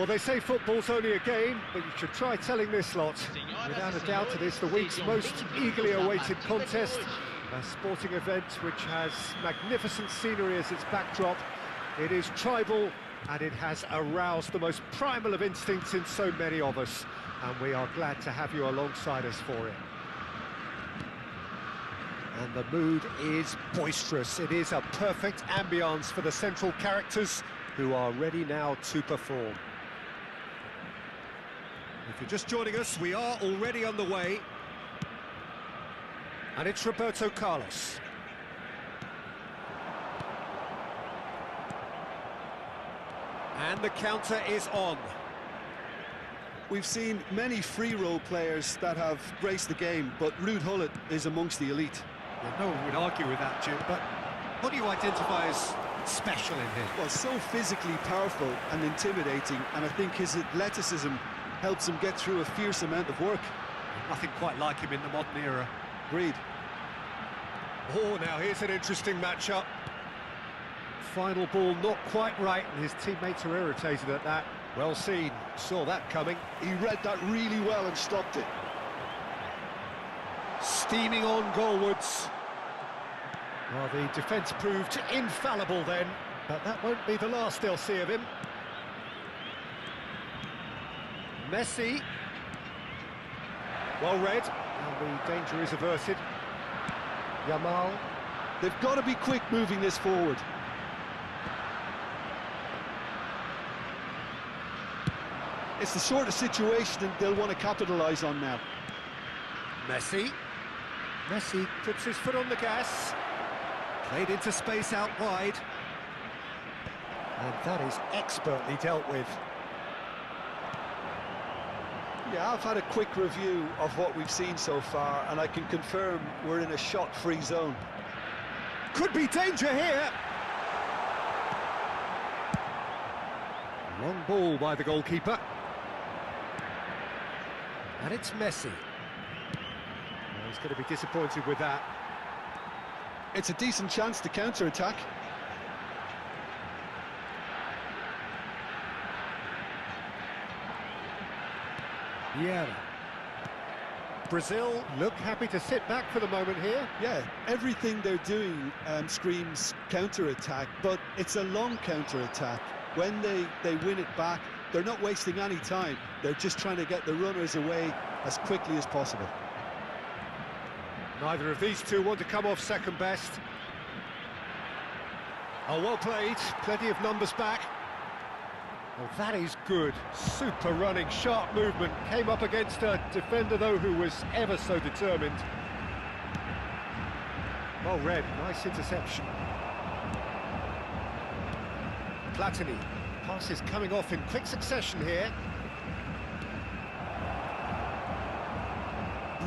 Well, they say football's only a game, but you should try telling this lot. Without a doubt, it is the week's most eagerly awaited contest, a sporting event which has magnificent scenery as its backdrop. It is tribal, and it has aroused the most primal of instincts in so many of us, and we are glad to have you alongside us for it. And the mood is boisterous. It is a perfect ambience for the central characters, who are ready now to perform. If you're just joining us, we are already on the way. And it's Roberto Carlos. And the counter is on. We've seen many free role players that have graced the game, but Ruud Gullit is amongst the elite. Yeah, no one would argue with that, Jim, but what do you identify as special in him? Well, so physically powerful and intimidating, and I think his athleticism helps him get through a fierce amount of work. Nothing quite like him in the modern era. Agreed. Oh, now here's an interesting matchup. Final ball not quite right, and his teammates are irritated at that. Well seen, saw that coming. He read that really well and stopped it. Steaming on goalwards. Well, the defence proved infallible then, but that won't be the last they'll see of him. Messi. Well read, and the danger is averted. Yamal. They've got to be quick moving this forward. It's the sort of situation that they'll want to capitalise on now. Messi. Messi puts his foot on the gas. Played into space out wide. And that is expertly dealt with. Yeah, I've had a quick review of what we've seen so far, and I can confirm we're in a shot-free zone. Could be danger here. Long ball by the goalkeeper. And it's Messi. Well, he's going to be disappointed with that. It's a decent chance to counter-attack. Yeah. Brazil look happy to sit back for the moment here. Yeah, everything they're doing screams counter-attack, but it's a long counter-attack. When they win it back, they're not wasting any time. They're just trying to get the runners away as quickly as possible. Neither of these two want to come off second best. Oh, well played. Plenty of numbers back. Well, that is good. Super running, sharp movement. Came up against a defender, though, who was ever so determined. Well read. Nice interception. Platini. Passes coming off in quick succession here.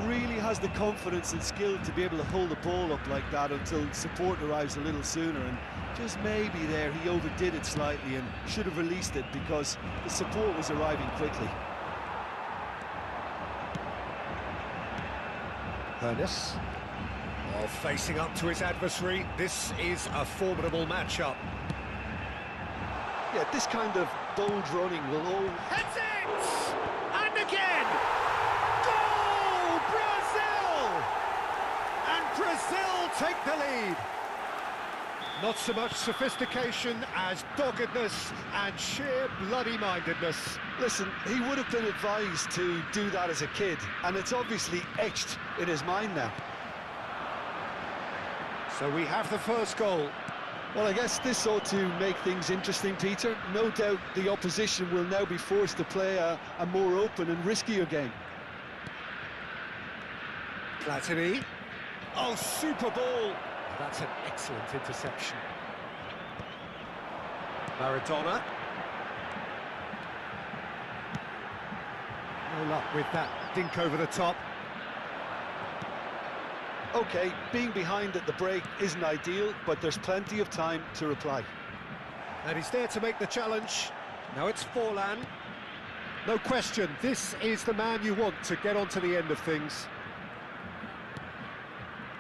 Really has the confidence and skill to be able to hold the ball up like that until support arrives a little sooner, and just maybe there he overdid it slightly and should have released it because the support was arriving quickly. Ernest. Well, facing up to his adversary, this is a formidable matchup. Yeah, this kind of bold running will all... Hits it! And again! Goal! Brazil! And Brazil take the lead. Not so much sophistication as doggedness and sheer bloody-mindedness. Listen, he would have been advised to do that as a kid, and it's obviously etched in his mind now. So we have the first goal. Well, I guess this ought to make things interesting, Peter. No doubt the opposition will now be forced to play a more open and riskier game. Platini. Oh, super ball! That's an excellent interception. Maradona. No luck with that dink over the top. OK, being behind at the break isn't ideal, but there's plenty of time to reply. And he's there to make the challenge. Now it's Forlan. No question, this is the man you want to get onto the end of things.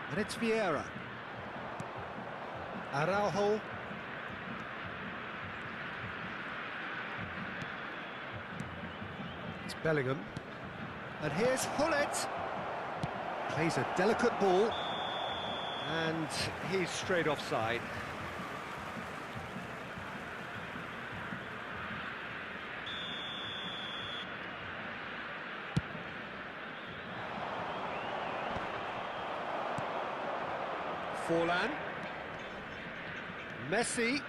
And it's Vieira. Araujo. It's Bellingham. And here's Hullet. Plays a delicate ball. And he's straight offside. Forlan. Messi.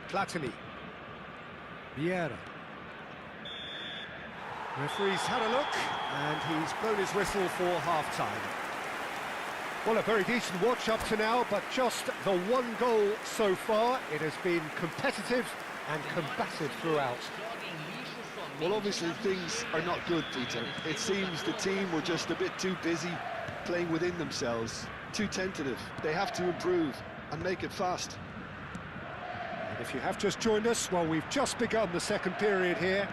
Platini. Vieira. Referee's had a look, and he's blown his whistle for half-time. Well, a very decent watch up to now, but just the one goal so far. It has been competitive and combative throughout. Well, obviously things are not good, Peter. It seems the team were just a bit too busy playing within themselves, too tentative. They have to improve and make it fast. And if you have just joined us, well, we've just begun the second period here.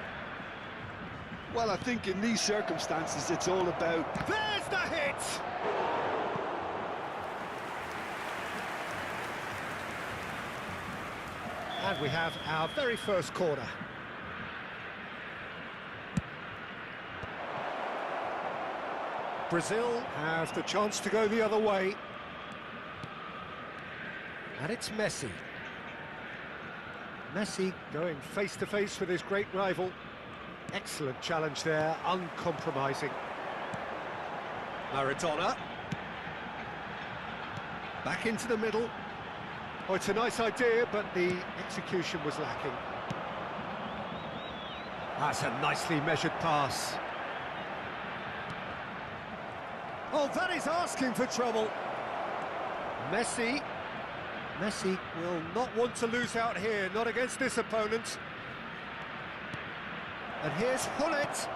Well, I think in these circumstances it's all about... There's the hit! And we have our very first corner. Brazil have the chance to go the other way. And it's Messi. Messi going face-to-face with his great rival. Excellent challenge there, uncompromising. Maradona. Back into the middle. Oh, it's a nice idea, but the execution was lacking. That's a nicely measured pass. Oh, that is asking for trouble. Messi. Messi will not want to lose out here, not against this opponent. And here's Hullet.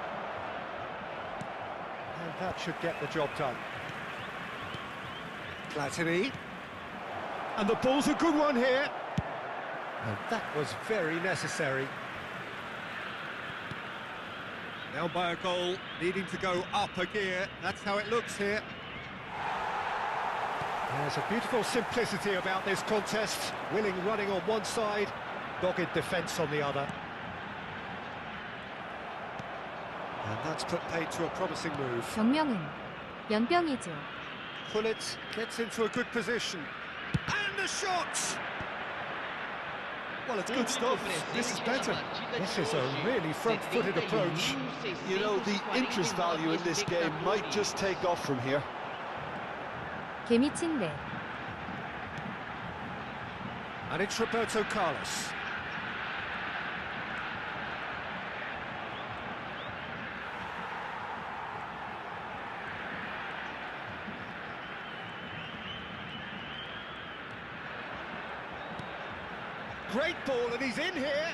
And that should get the job done. Platini. And the ball's a good one here. And that was very necessary. Now by a goal, needing to go up a gear. That's how it looks here. There's a beautiful simplicity about this contest. Willing running on one side, dogged defence on the other. And that's put paid to a promising move. 정명은 연병이죠. Hullet gets into a good position. And the shot! Well, it's good stuff. This is better. This is a really front-footed approach. You know, the interest value in this game might just take off from here. 개미친데. And it's Roberto Carlos. Great ball, and he's in here.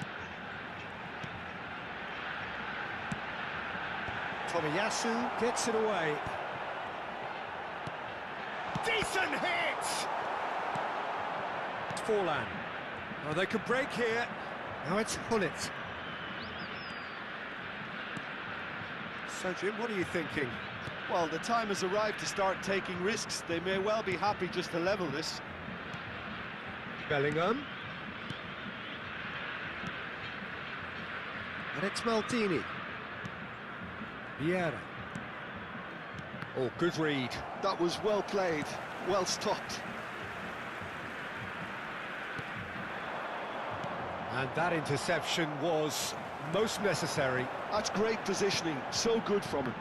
Tomiyasu gets it away. Decent hit! Forlan. Oh, they could break here. Now it's Hullet. So, Jim, what are you thinking? Well, the time has arrived to start taking risks. They may well be happy just to level this. Bellingham. And it's Maldini. Vieira. Oh, good read. That was well played, well stopped. And that interception was most necessary. That's great positioning, so good from him.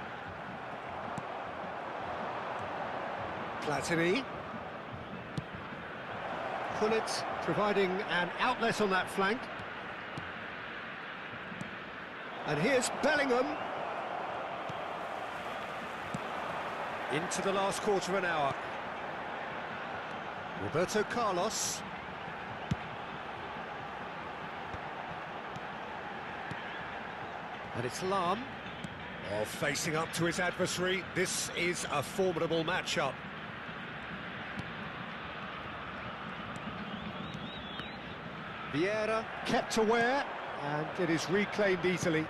Platini. pull it, providing an outlet on that flank. And here's Bellingham. Into the last quarter of an hour. Roberto Carlos. And it's Lam. Oh, facing up to his adversary. This is a formidable matchup. Vieira kept aware, and it is reclaimed easily.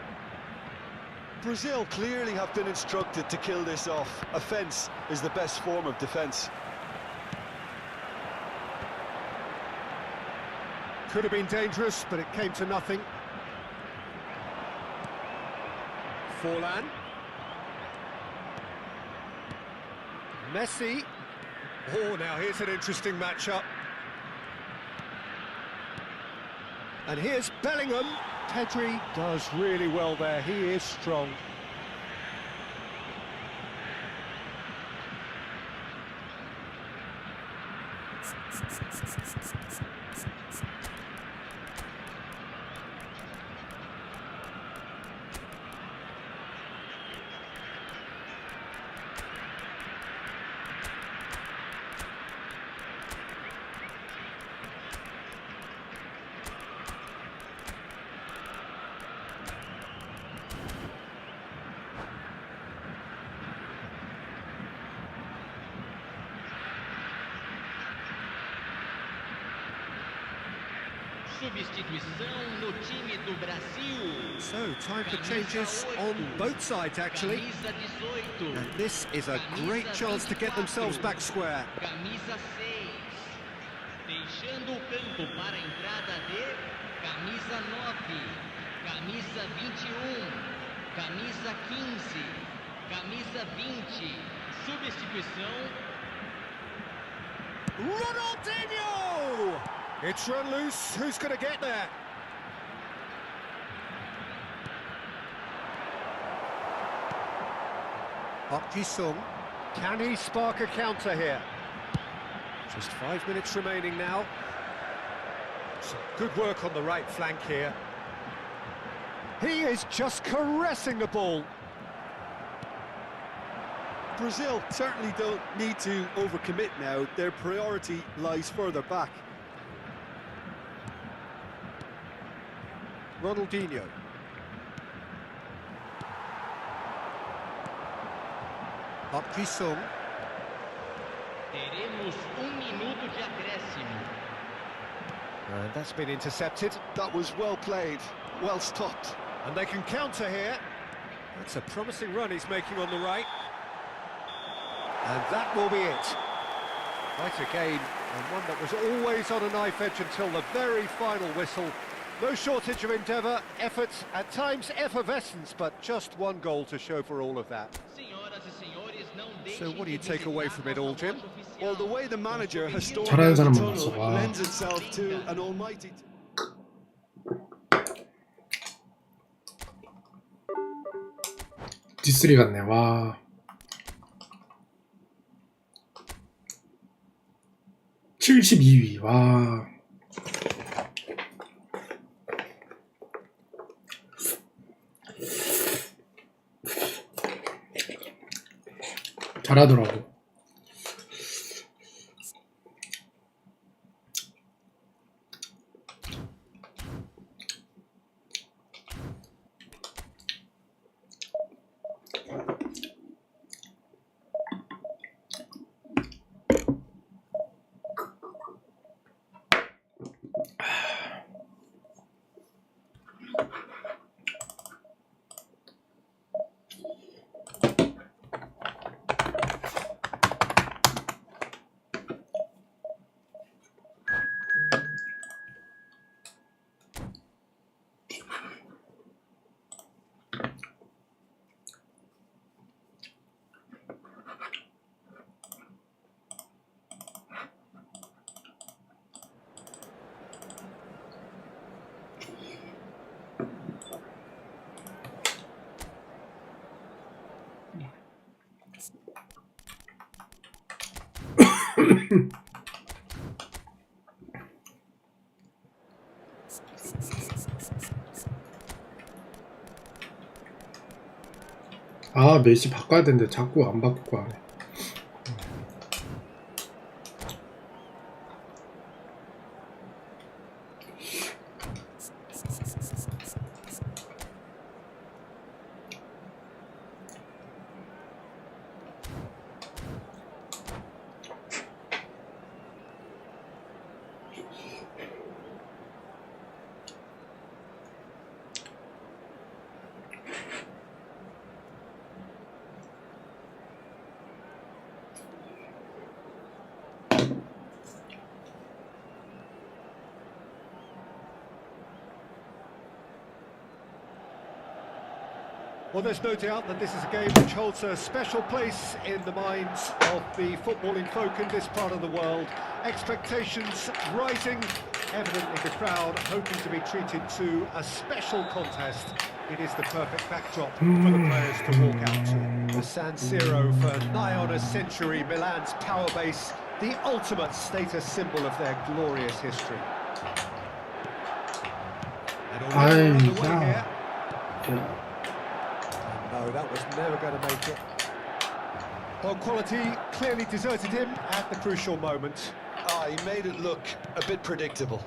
Brazil clearly have been instructed to kill this off. Offence is the best form of defence. Could have been dangerous, but it came to nothing. Forlan. Messi. Oh, now here's an interesting matchup. And here's Bellingham. Pedri does really well there. He is strong. Substituição no time do Brasil. So, time for changes on both sides, actually. And this is a great chance to get themselves back square. Camisa 6. Deixando o campo para a entrada de camisa 9, camisa 21, camisa 15, camisa 20. Substituição. Ronaldinho! It's run loose. Who's going to get there? Sung. Can he spark a counter here? Just 5 minutes remaining now. Some good work on the right flank here. He is just caressing the ball. Brazil certainly don't need to overcommit now. Their priority lies further back. Ronaldinho. Sung. Teremos minuto de acréscimo. And that's been intercepted. That was well played, well stopped. And they can counter here. That's a promising run he's making on the right. And that will be it. Quite a game, and one that was always on a knife edge until the very final whistle. No shortage of endeavour, effort, at times effervescence, but just one goal to show for all of that. So what do you take away from it all, Jim? Well, the way the manager has stormed 잘하는 out the 사람 tunnel 만났어. 와. lends itself to an almighty... D3 같네. 와. 72위. 와. 잘하더라고. 아, 메시 바꿔야 되는데 자꾸 안 바꾸고 하네. Well, there's no doubt that this is a game which holds a special place in the minds of the footballing folk in this part of the world. Expectations rising, evidently the crowd hoping to be treated to a special contest. It is the perfect backdrop for the players to walk out to. The San Siro for nigh on a century, Milan's power base, the ultimate status symbol of their glorious history. And already on the way here. No, that was never going to make it. Well, quality clearly deserted him at the crucial moment. Ah, he made it look a bit predictable.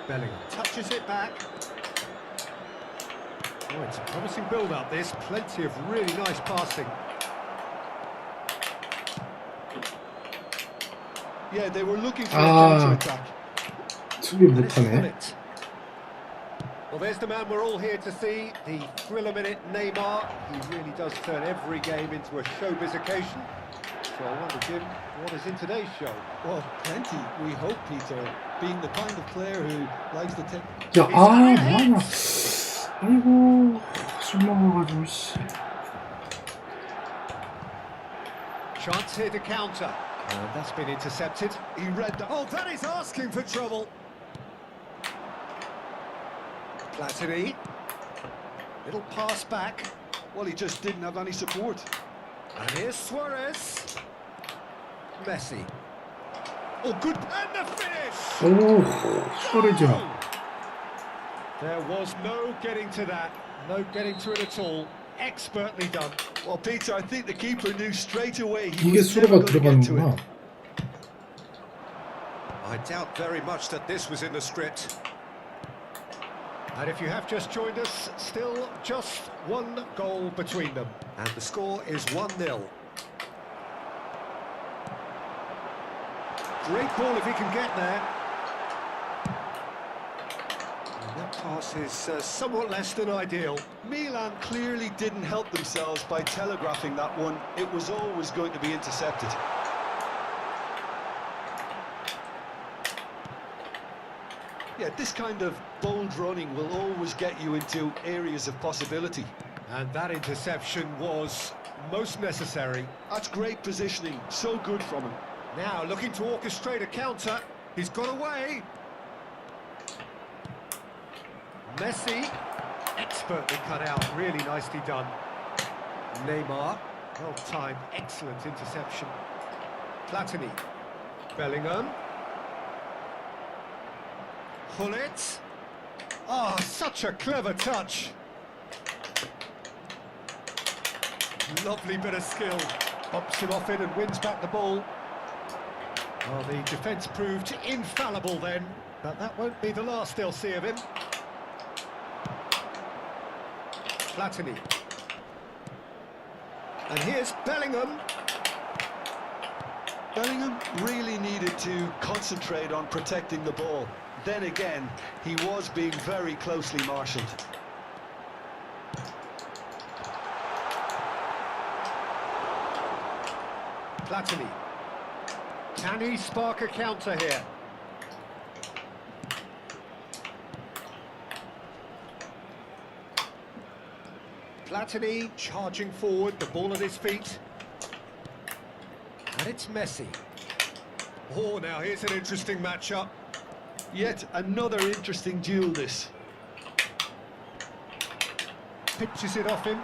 Bellingham touches it back. Oh, it's a promising build-up, this. Plenty of really nice passing. Yeah, they were looking for a counter-attack. 수비 못하네. Well, there's the man we're all here to see, the thriller-minute Neymar. He really does turn every game into a showbiz occasion. So I wonder, Jim, what is in today's show? Well, plenty, we hope, Peter. Being the kind of player who likes to take... 야, 뭐하냐. 아이고, 술 먹어가지고, 씨. Chance here to counter. And that's been intercepted. He read that. Oh, that is asking for trouble. Platini. Little pass back. Well, he just didn't have any support. And here's Suarez. Messi. Oh, good. And the finish! 오, 소리죠. There was no getting to that. No getting to it at all. Expertly done. Well, Peter, I think the keeper knew straight away he 이게 was never 수로가 going to get to 들어가는구나. it. I doubt very much that this was in the script. And if you have just joined us, still just one goal between them. And the score is 1-0. Great ball if he can get there. And that pass is somewhat less than ideal. Milan clearly didn't help themselves by telegraphing that one. It was always going to be intercepted. Yeah, this kind of bold running will always get you into areas of possibility. And that interception was most necessary. That's great positioning, so good from him. Now looking to orchestrate a counter. He's got away. Messi, expertly cut out, really nicely done. Neymar, well timed, excellent interception. Platini, Bellingham. Hullet. Ah, such a clever touch. Lovely bit of skill. Pops him off it and wins back the ball. Well, the defence proved infallible then, but that won't be the last they'll see of him. Platini. And here's Bellingham. Bellingham really needed to concentrate on protecting the ball. Then again, he was being very closely marshalled. Platini. Can he spark a counter here? Platini charging forward, the ball at his feet. And it's Messi. Oh, now here's an interesting matchup. Yet another interesting duel, this. Pitches it off him.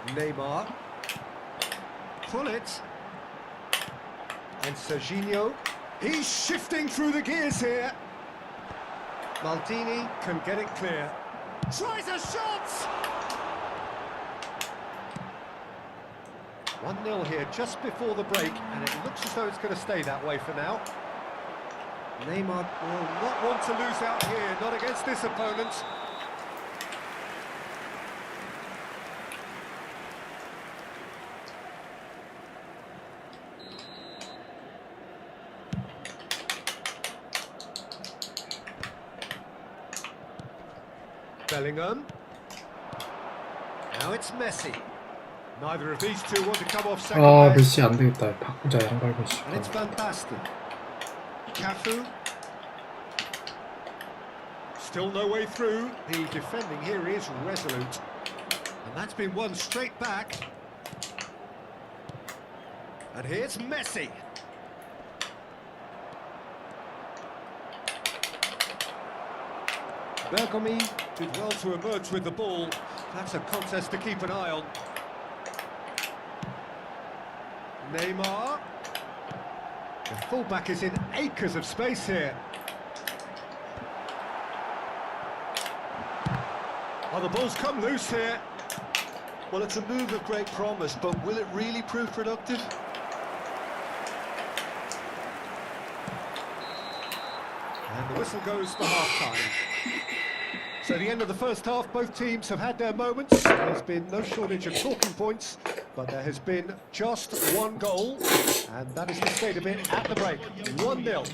Neymar. Pull it. And Serginho, he's shifting through the gears here. Maldini can get it clear. Tries a shot! 1-0 here just before the break, and it looks as though it's going to stay that way for now. Neymar will not want to lose out here, not against this opponent. Bellingham. Now it's Messi. Neither of these two want to come off second 아, best. 메시 안 되겠다. 바꾸자, 양발 메시. And it's Van Basten. Cafu. Still no way through. The defending here is resolute. And that's been won straight back. And here's Messi. Bergomi did well to emerge with the ball. That's a contest to keep an eye on. Neymar. The fullback is in acres of space here. Oh, the ball's come loose here. Well, it's a move of great promise, but will it really prove productive? And the whistle goes for half-time. So the end of the first half, both teams have had their moments. There's been no shortage of talking points, but there has been just one goal, and that is the state of it at the break. 1-0.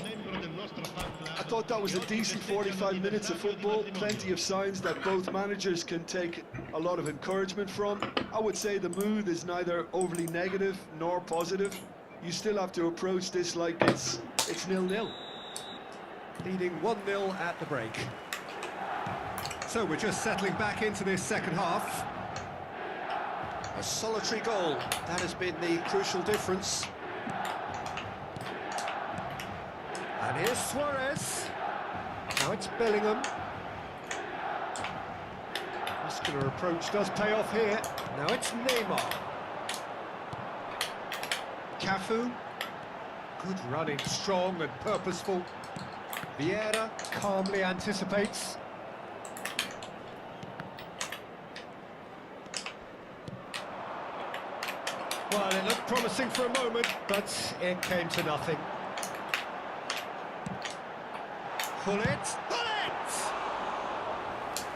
I thought that was a decent 45 minutes of football, plenty of signs that both managers can take a lot of encouragement from. I would say the mood is neither overly negative nor positive. You still have to approach this like it's 0-0. Leading 1-0 at the break. So we're just settling back into this second half. A solitary goal, that has been the crucial difference. And here's Suarez. Now it's Bellingham. Muscular approach does pay off here. Now it's Neymar. Cafu. Good running, strong and purposeful. Vieira calmly anticipates. Well, it looked promising for a moment, but it came to nothing. Pull it!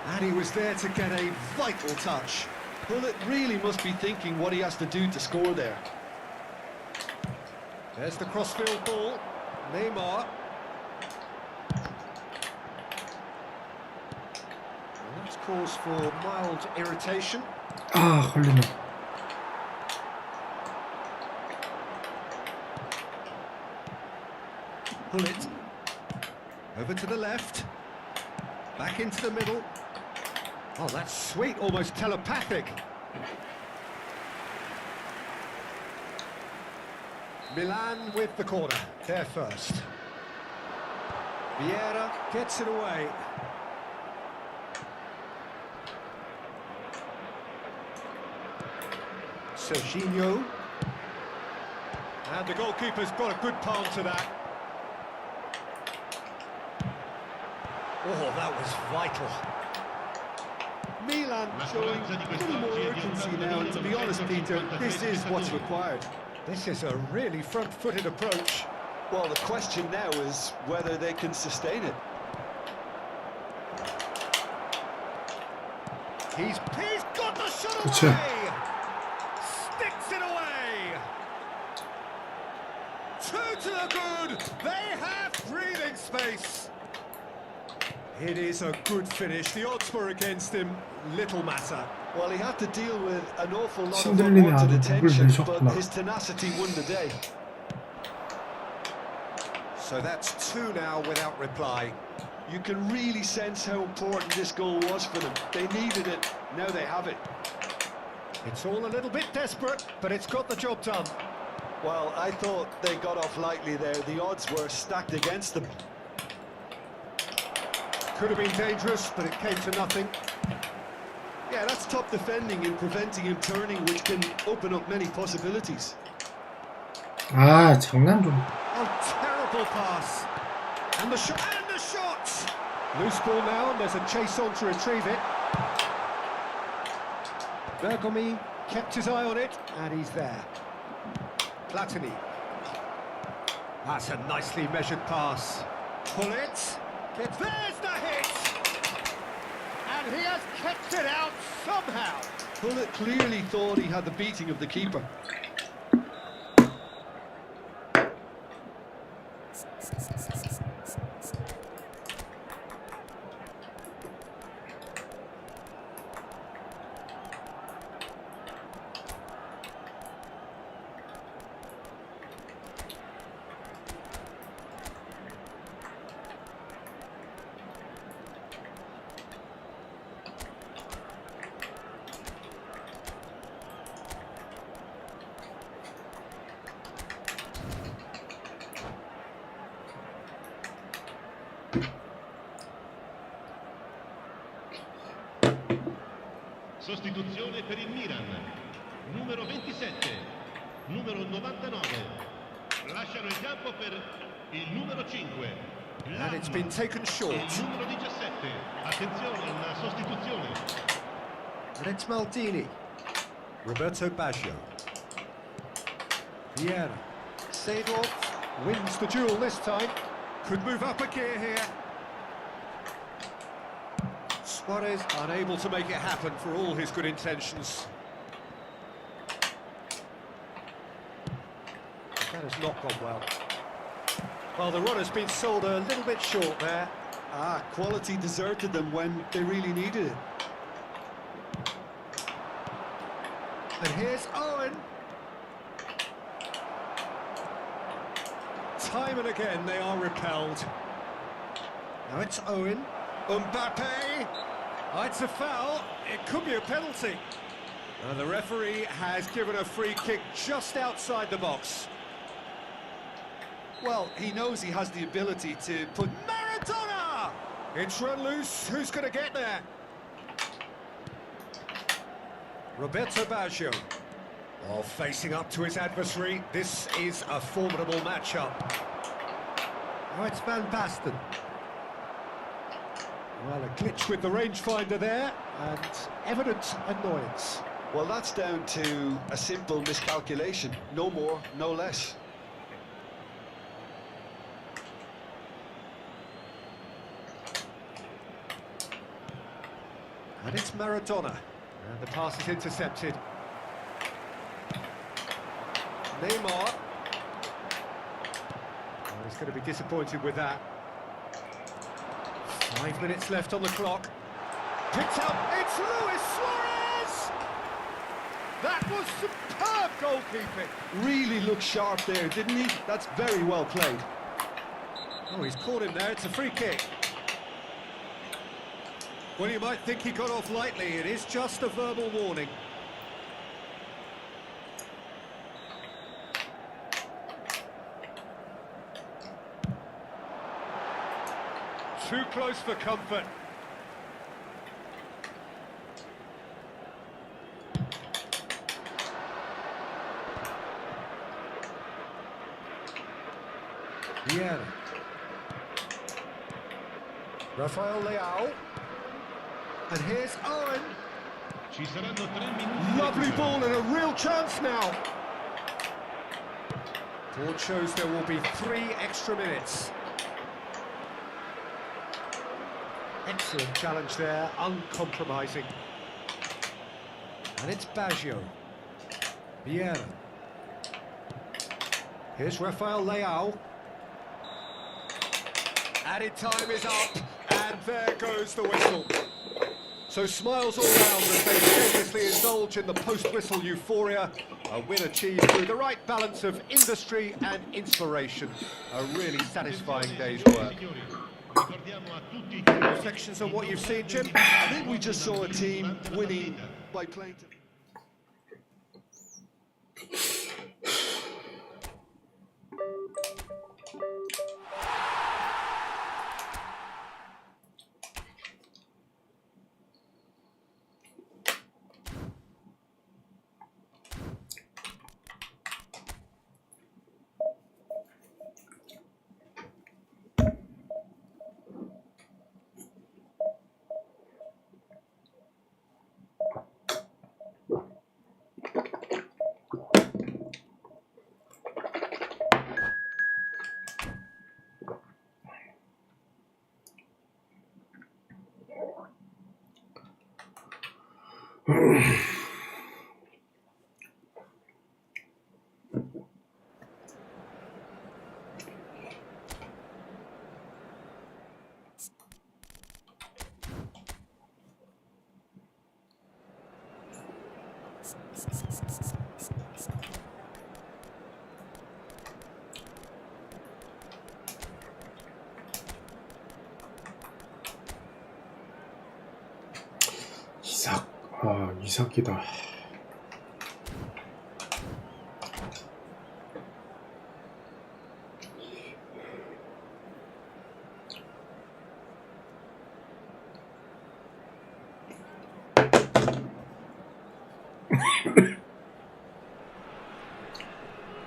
And he was there to get a vital touch. Pullet really must be thinking what he has to do to score there. There's the crossfield ball. Neymar. And that's cause for mild irritation. 아, 걸리네. Pull it. Over to the left. Back into the middle. Oh, that's sweet, almost telepathic. Milan with the corner, there first. Vieira gets it away. Serginho. And the goalkeeper's got a good palm to that. Oh, that was vital. Milan showing a little more urgency now, and to be honest, Peter, this is what's required. This is a really front-footed approach. Well, the question now is whether they can sustain it. He's got the shot 그치. away! Sticks it away! 2 to the good! They have breathing space! It is a good finish. The odds were against him. Little matter. Well, he had to deal with an awful lot of 신들리네. unwanted 아주 목을 attention, 내셨구나. but his tenacity won the day. So that's 2 now without reply. You can really sense how important this goal was for them. They needed it, now they have it. It's all a little bit desperate, but it's got the job done. Well, I thought they got off lightly there. The odds were stacked against them. Could have been dangerous, but it came to nothing. Yeah, that's top defending and preventing him turning, which can open up many possibilities. 아, 장난 좀. Oh, terrible pass. And the shot. And the shot. Loose ball now, and there's a chase on to retrieve it. Bergomi kept his eye on it, and he's there. Platini. That's a nicely measured pass. Pull it. There's the hit. And he has kept it out somehow. Pullet clearly thought he had the beating of the keeper. Sostituzione per il Milan, numero 27, numero 99, lasciano il campo per il numero 5, And it's been taken short. il numero 17, attenzione, una sostituzione. And it's Maldini. Roberto Baggio. Vieira. Seedorf wins the duel this time. Could move up a gear here. Suarez unable to make it happen for all his good intentions. That has not gone well. Well, the run has been sold a little bit short there. Ah, quality deserted them when they really needed it. And here's Owen. Time and again they are repelled. Now it's Owen. Mbappe. Oh, it's a foul. It could be a penalty. And the referee has given a free kick just outside the box. Well, he knows he has the ability to put... Maradona! It's run loose. Who's going to get there? Roberto Baggio. Oh, facing up to his adversary. This is a formidable matchup. Now it's Van Basten. Well, a glitch with the rangefinder there, and evident annoyance. Well, that's down to a simple miscalculation. No more, no less. And it's Maradona. And the pass is intercepted. Neymar. Oh, he's going to be disappointed with that. 5 minutes left on the clock. Picked up, it's Luis Suarez! That was superb goalkeeping. Really looked sharp there, didn't he? That's very well played. Oh, he's caught him there, it's a free kick. Well, you might think he got off lightly, it is just a verbal warning. Too close for comfort. Vieira. Rafael Leao. And here's Owen. Ci saranno 3 minuti. Lovely ball and a real chance now. Board shows there will be 3 extra minutes. Excellent challenge there, uncompromising. And it's Baggio. Vieira. Here's Rafael Leao. Added time is up, and there goes the whistle. So smiles all round as they shamelessly indulge in the post-whistle euphoria. A win achieved through the right balance of industry and inspiration. A really satisfying day's work. Any reflections on what you've seen, Jim? I think we just saw a team winning by playing... 이삭이다.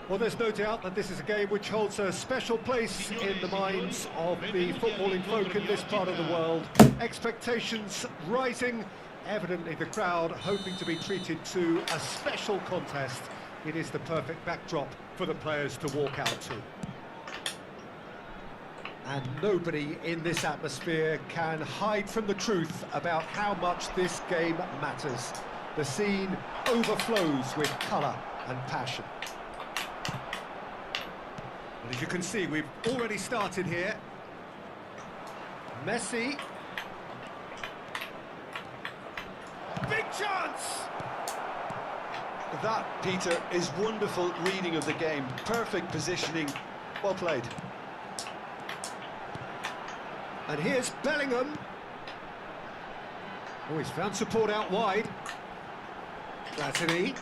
Well, there's no doubt that this is a game which holds a special place in the minds of the footballing folk in this part of the world. Expectations rising, evidently the crowd hoping to be treated to a special contest. It is the perfect backdrop for the players to walk out to. And nobody in this atmosphere can hide from the truth about how much this game matters. The scene overflows with colour and passion. As you can see, we've already started here. Messi. Big chance! That, Peter, is wonderful reading of the game. Perfect positioning. Well played. And here's Bellingham. Oh, he's found support out wide. Platini.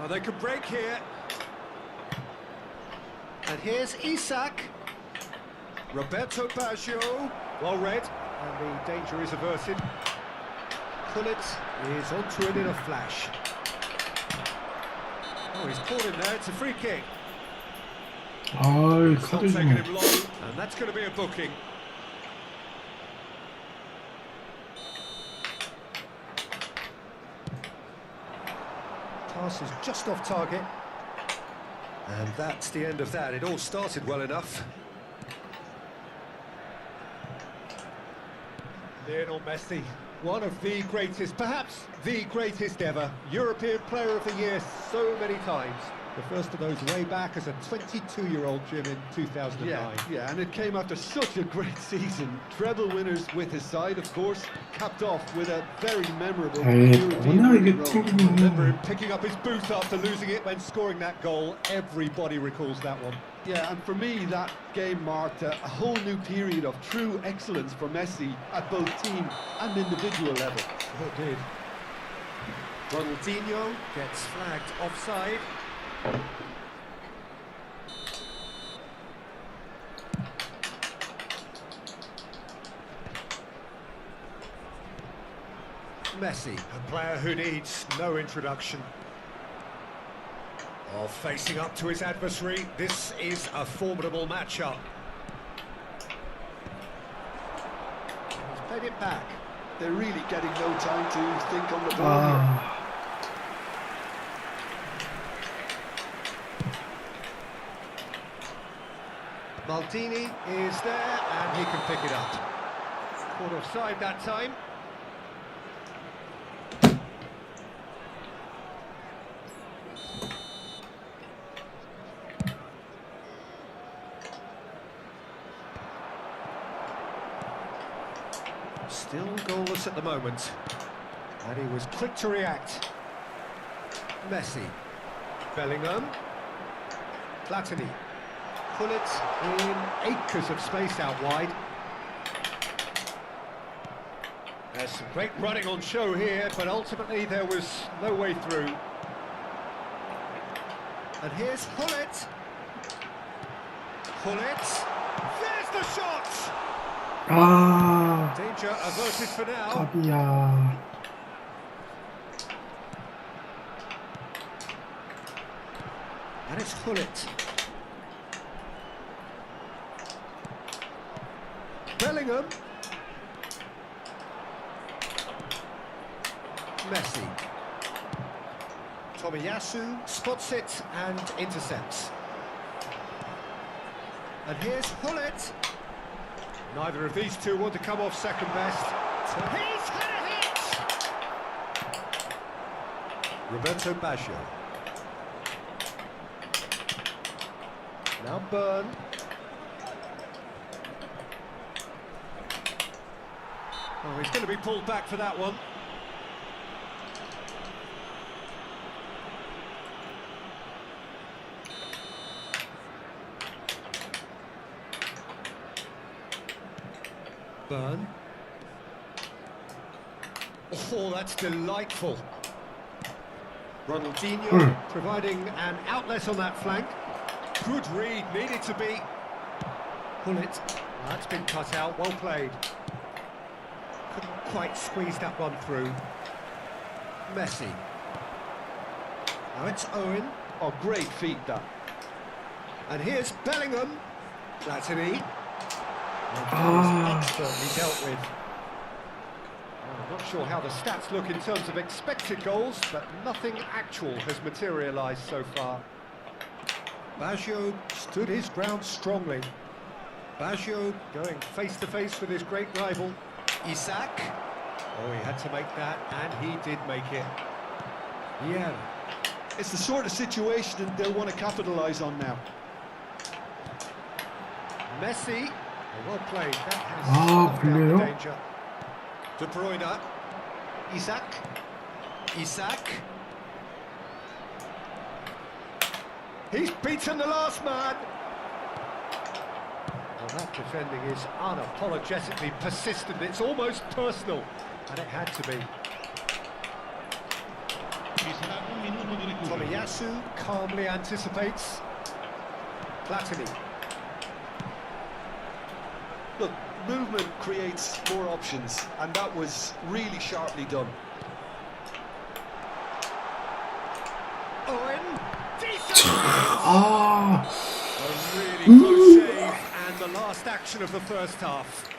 Oh, they could break here. And here's Isak. Roberto Baggio. Well read. And the danger is averted. Gullit is onto it in a flash. Oh, he's caught in there. It's a free kick. 아이, It's not 카드 taking 좀. him long, and that's going to be a booking. Pass is just off target. And that's the end of that. It all started well enough. Lionel Messi, one of the greatest, perhaps the greatest ever, European Player of the Year so many times. The first of those way back as a 22-year-old Jim in 2009. Yeah, and it came after such a great season. Treble winners with his side, of course, capped off with a very memorable 에이, European 뭐냐 이게 run. Remember him 튕기니. picking up his boot after losing it when scoring that goal. Everybody recalls that one. Yeah, and for me, that game marked a whole new period of true excellence for Messi at both team and individual level. Sure did. Ronaldinho gets flagged offside. Messi, a player who needs no introduction. Oh, facing up to his adversary, this is a formidable matchup. He's played it back. They're really getting no time to think on the ball here. 아, Maldini is there, and he can pick it up. Caught offside that time. Still goalless at the moment. And he was quick to react. Messi. Bellingham. Platini. Gullit in acres of space out wide. There's some great running on show here, but ultimately there was no way through. And here's Gullit. Gullit. There's the shot! 아, Danger averted for now. 까비야. And it's Gullit. Bellingham. Messi. Tomiyasu spots it and intercepts. And here's Gullit. Neither of these two want to come off second best. He's had a hit! Roberto Baggio. Now Byrne. Oh, he's going to be pulled back for that one. Byrne. Oh, that's delightful. Ronaldinho providing an outlet on that flank. Good read, needed to be. Pull it. That's been cut out, well played. Couldn't quite squeeze that one through. Messi. Now it's Owen. Oh, great feat, that. And here's Bellingham. Platini. That was expertly dealt with. I'm not sure how the stats look in terms of expected goals, but nothing actual has materialised so far. Baggio stood his ground strongly. Baggio going face-to-face with his great rival, Isak. Oh, he had to make that, and he did make it. Yeah. It's the sort of situation that they'll want to capitalise on now. Messi. Oh, well played. That has slowed down the danger. De Bruyne. Isak. Isak. He's beaten the last man. Well, that defending is unapologetically persistent. It's almost personal, and it had to be. Tomiyasu calmly anticipates. Platini. Look, movement creates more options, and that was really sharply done. Owen. Decent. A really close save, and the last action of the first half.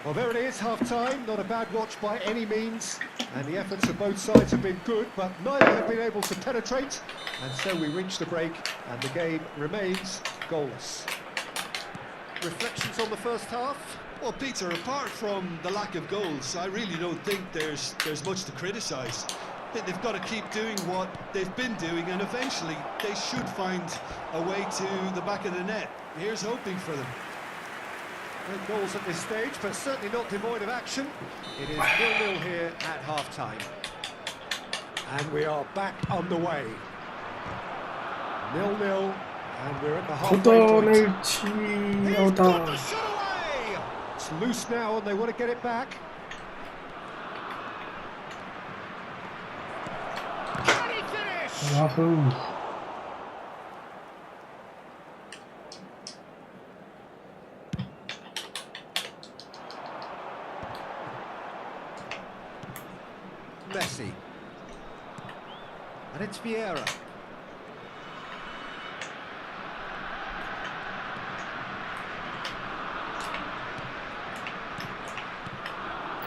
Well, there it is, half-time. Not a bad watch by any means, and the efforts of both sides have been good, but neither have been able to penetrate, and so we reach the break, and the game remains goalless. Reflections on the first half? Well, Peter, apart from the lack of goals, I really don't think there's much to criticise. They've got to keep doing what they've been doing, and eventually they should find a way to the back of the net. Here's hoping for them. No goals at this stage, but certainly not devoid of action. It is 0-0 here at half-time. And we are back on the way. 0-0, and we're at the halfway point. He's got the shot away! It's loose now, and they want to get it back. Can he finish? Yahoo! Messi. And it's Vieira.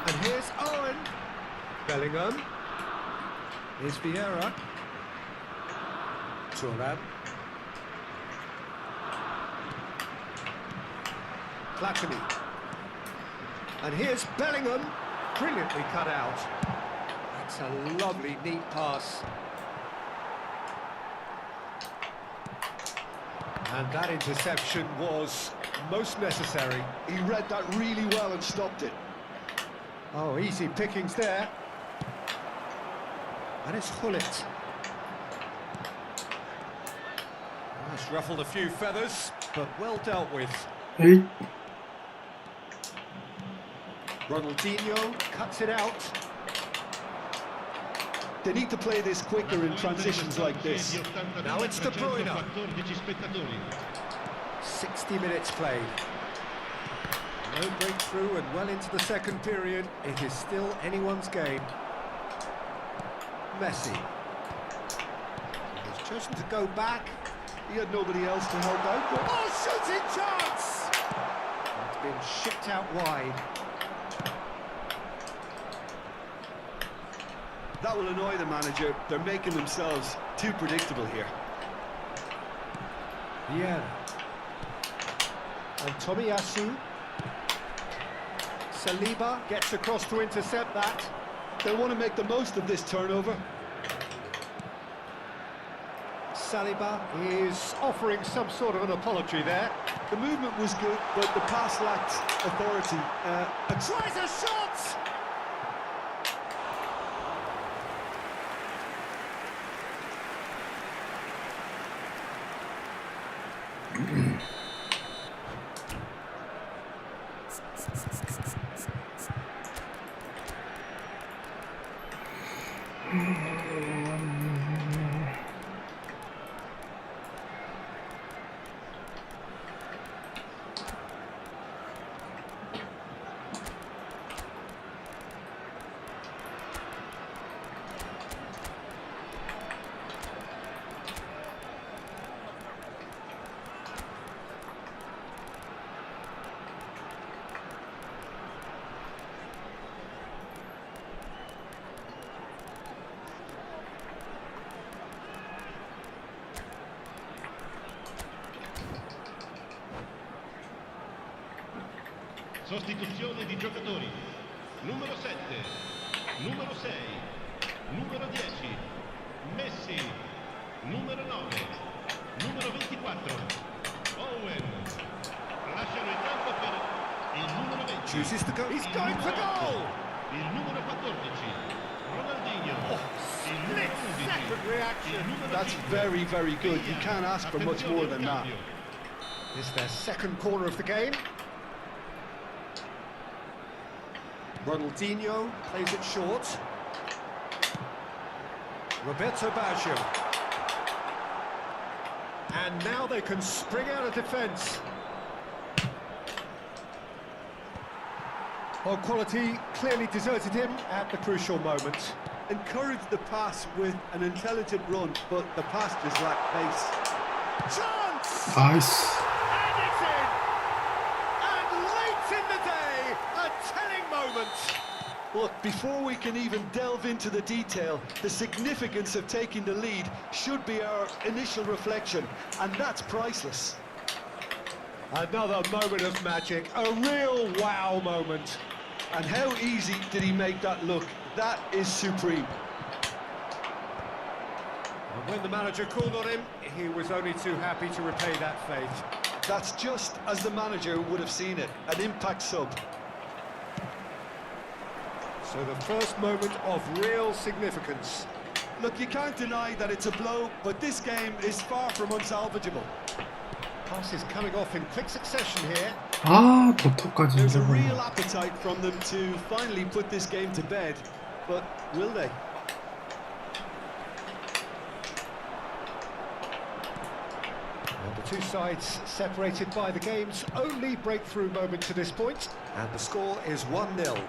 And here's Owen. Bellingham. Here's Vieira. Thuram. Platini. And here's Bellingham. Brilliantly cut out. That's a lovely, neat pass. And that interception was most necessary. He read that really well and stopped it. Oh, easy pickings there. And it's Hullet. That's ruffled a few feathers, but well dealt with. Hey. Ronaldinho cuts it out. They need to play this quicker in transitions like this. Now it's De Bruyne. 60 minutes played. No breakthrough and well into the second period. It is still anyone's game. Messi. He's chosen to go back. He had nobody else to help out. But... Oh, shooting chance! It's been shipped out wide. That will annoy the manager. They're making themselves too predictable here. Yeah. And Tomiyasu. Saliba gets across to intercept that. They want to make the most of this turnover. Saliba is offering some sort of an apology there. The movement was good, but the pass lacked authority. Tries a shot! Sostituzione di giocatori. Numero 7, numero 6, numero 10, Messi, numero 9, numero 24, Owen. Lasciano il campo per il numero 20. Chooses to go. He's going for goal! Il numero 14, Ronaldinho. Il numero 11, Second reaction. That's very, very good. You can't ask for much more than that. This is their second corner of the game. Ronaldinho plays it short. Roberto Baggio. And now they can spring out of defence. Well, quality clearly deserted him at the crucial moment. Encouraged the pass with an intelligent run, but the pass just lacked pace. Chance! 나이스. And it's in! And late in the day, a telling moment. Look, before we can even delve into the detail, the significance of taking the lead should be our initial reflection, and that's priceless. Another moment of magic, a real wow moment. And how easy did he make that look? That is supreme. And when the manager called on him, he was only too happy to repay that faith. That's just as the manager would have seen it, an impact sub. So the first moment of real significance. Look, you can't deny that it's a blow, but this game is far from unsalvageable. Passes coming off in quick succession here. 아, 도토까지 There's a 잊어버려. real appetite from them to finally put this game to bed, but will they? And the two sides separated by the game's only breakthrough moment to this point. And the score is 1-0. The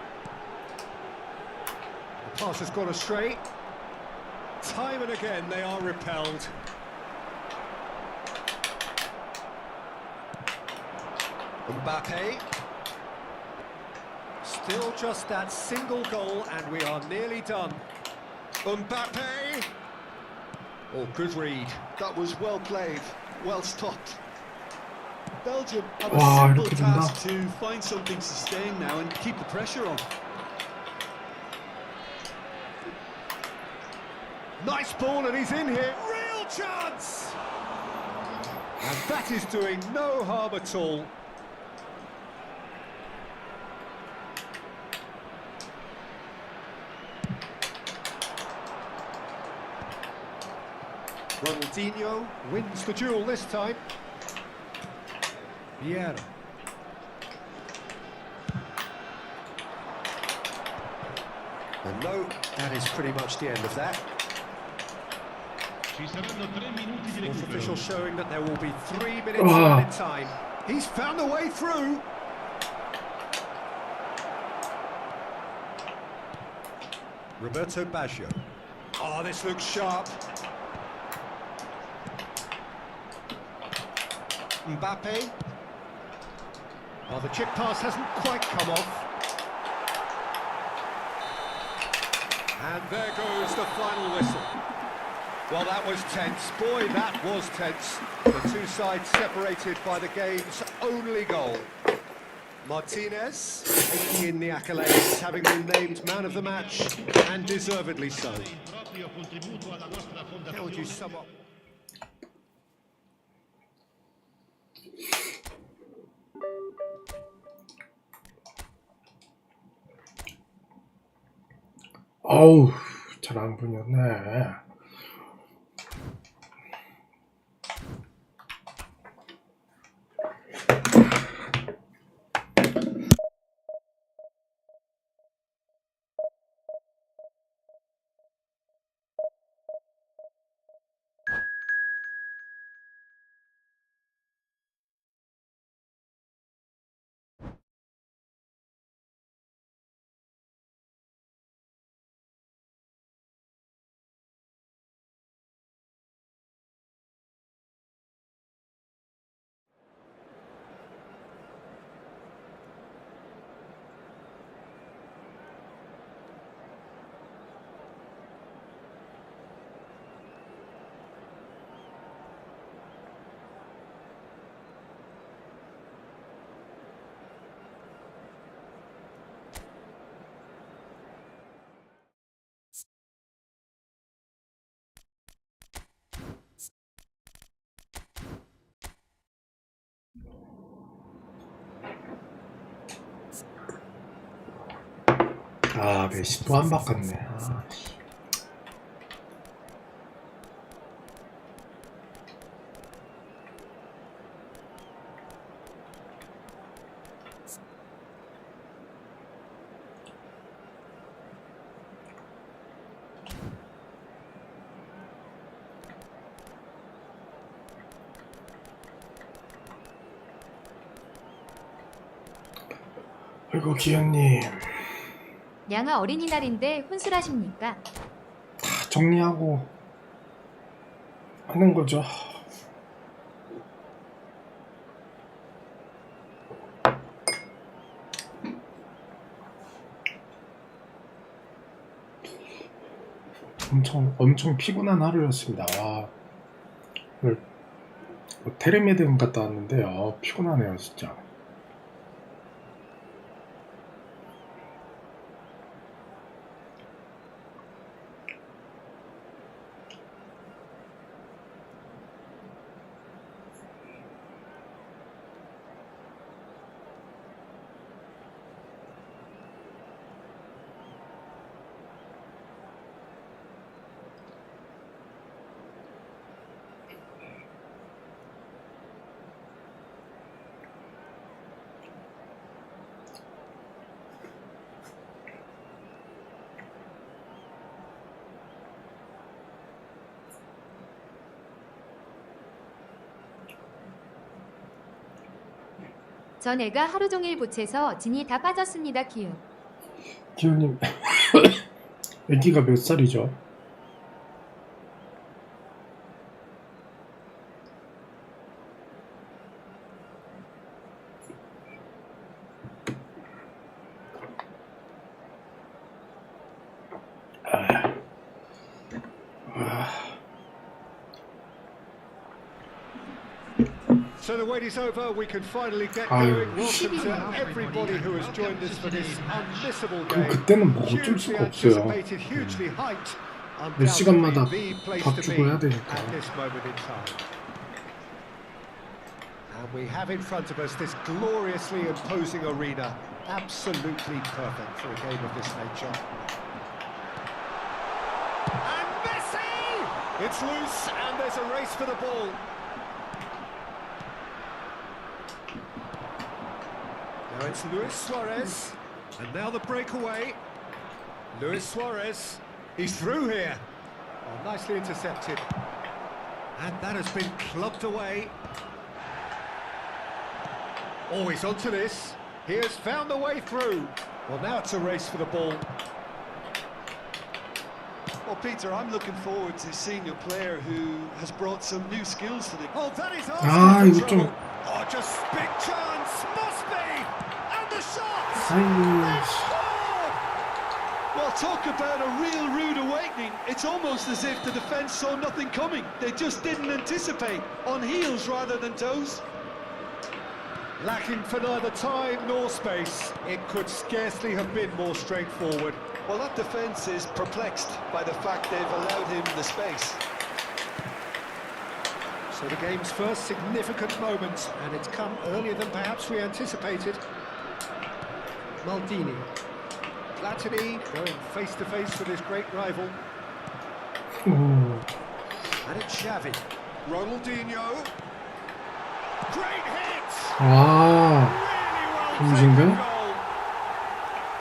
pass has gone astray. Time and again they are repelled. Mbappe. Still just that single goal and we are nearly done. Mbappe. Oh, good read. That was well played, well stopped. Belgium have a Wow, simple look at them task to find something sustained now and keep the pressure on. Nice ball and he's in here. Real chance! And that is doing no harm at all. Ronaldinho wins the duel this time. Vieira. And no, that is pretty much the end of that. Ci saranno 3 minuti di Fourth recupero. official showing that there will be 3 minutes added time. He's found a way through. Roberto Baggio. Oh, this looks sharp. Mbappe. Oh, the chip pass hasn't quite come off. And there goes the final whistle. Well, that was tense. Boy, that was tense. The two sides separated by the game's only goal. Martinez taking in the accolades, having been named man of the match, and deservedly so. How would you sum up? 어우, 잘 안 보였네. 아, 메시 또 안 바꿨네. 아, 아이고 기현님, 양아 어린이날인데 혼술하십니까? 다 정리하고 하는 거죠. 엄청 피곤한 하루였습니다. 오늘 테레메든 갔다 왔는데 피곤하네요 진짜. 전 애가 하루 종일 보채서 진이 다 빠졌습니다. 기운. 기현님, 애기가 몇 살이죠? So the wait is over, we can finally get going. Welcome to everybody who has joined us for this unmissable game. 그때는 뭐 어쩔 수가 없어요. 몇 시간마다 밥 주고 해야 되니까. And we have in front of us this gloriously imposing arena, absolutely perfect for a game of this nature. And Messi! It's loose, and there's a race for the ball. Now it's Luis Suarez, and now the breakaway. Luis Suarez, he's through here. Oh, nicely intercepted. And that has been clubbed away. Oh, he's onto this. He has found the way through. Well, now it's a race for the ball. Well, Peter, I'm looking forward to seeing a player who has brought some new skills to the... Oh, that is asking for trouble. 좀... Oh, just big chance, must be! And the shot! 아이고... Well, talk about a real rude awakening. It's almost as if the defence saw nothing coming. They just didn't anticipate, on heels rather than toes. Lacking for neither time nor space, it could scarcely have been more straightforward. Well, that defence is perplexed by the fact they've allowed him the space. So the game's first significant moment, and it's come earlier than perhaps we anticipated. Maldini. Platini going face-to-face with his great rival. 오. And it's Xavi. Ronaldinho. Great hit! 아, Really well 공식인가요? taken goal.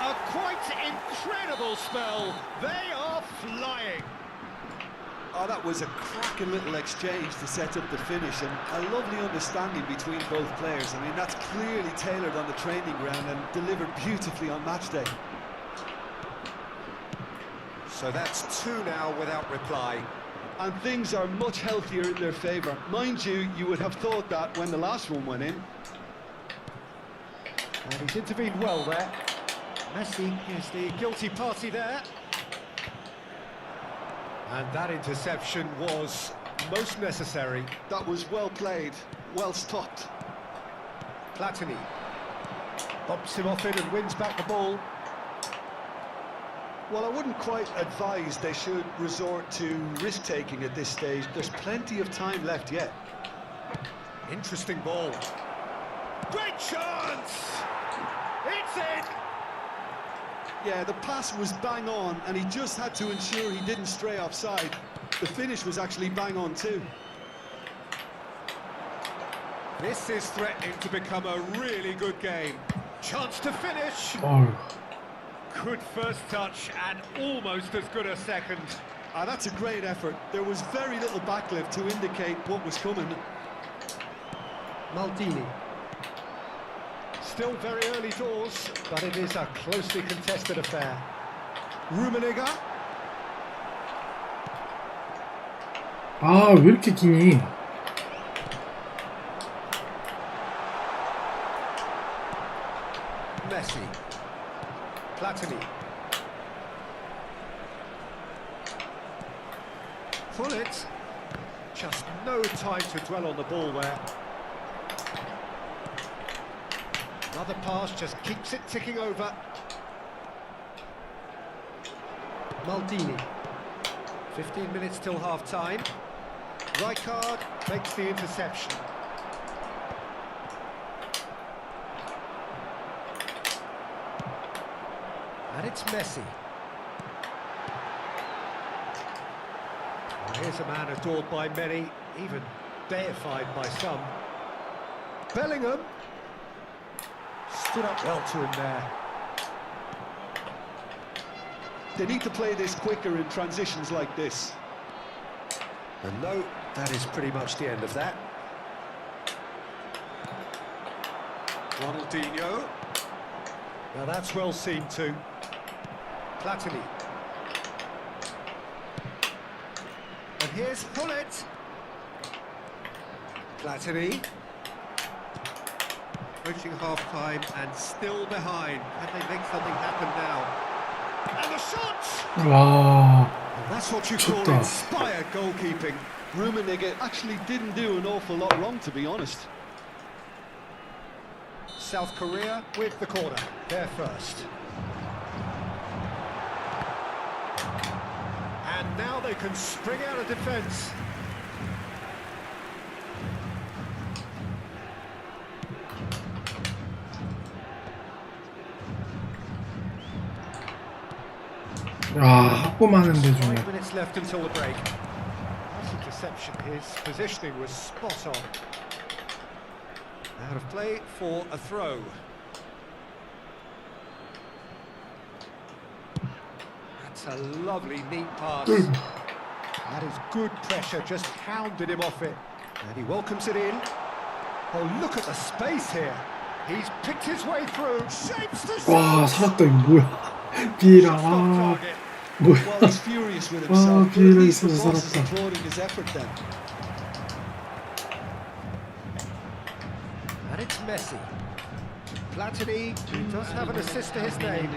A quite incredible spell. They are flying. Oh, that was a cracking little exchange to set up the finish, and a lovely understanding between both players. I mean, that's clearly tailored on the training ground and delivered beautifully on match day. So that's two now without reply. And things are much healthier in their favour. Mind you, you would have thought that when the last one went in. And he's intervened well there. Messi is the guilty party there. And that interception was most necessary. That was well played, well stopped. Platini bumps him off it and wins back the ball. Well, I wouldn't quite advise they should resort to risk-taking at this stage. There's plenty of time left yet. Interesting ball. Great chance! It's in! Yeah, the pass was bang on, and he just had to ensure he didn't stray offside. The finish was actually bang on too. This is threatening to become a really good game. Chance to finish. 어휴. Good first touch and almost as good a second. That's a great effort. There was very little backlift to indicate what was coming. Maldini. Still very early doors, but it is a closely contested affair. Rummenigge. 아, 왜 이렇게 기니? Messi. Platini. Pullet. Just no time to dwell on the ball there. Another pass just keeps it ticking over. Maldini. 15 minutes till half-time. Rijkaard makes the interception. And it's Messi. Well, here's a man adored by many, even deified by some. Bellingham. Stood up well to him there. They need to play this quicker in transitions like this. And no, that is pretty much the end of that. Ronaldinho. Now that's well seen too. Platini. And here's Pullet. Platini. Approaching half-time and still behind. Can they make something happen now? And the shot! 와, That's what you call 좋다. inspired goalkeeping. Rummenigge actually didn't do an awful lot wrong, to be honest. South Korea with the corner. They're first. And now they can spring out of defence. 야, 합법하는데 중에. 5 minutes left until the break. That's interception. His positioning was spot on. Out of play for a throw. That's a lovely, neat pass. That is good pressure, just hounded him off it. And he welcomes it in. Oh, look at the space here. He's picked his way through. Shapes the 와, shot. 살았다. 이거 뭐야? 비라. Off 아, target. Well, 뭐야? he's furious with himself. But at 비에라 least the 있어서 boss is 살았다. applauding his effort then. And it's Messi. Platini, who does have an assist to his name.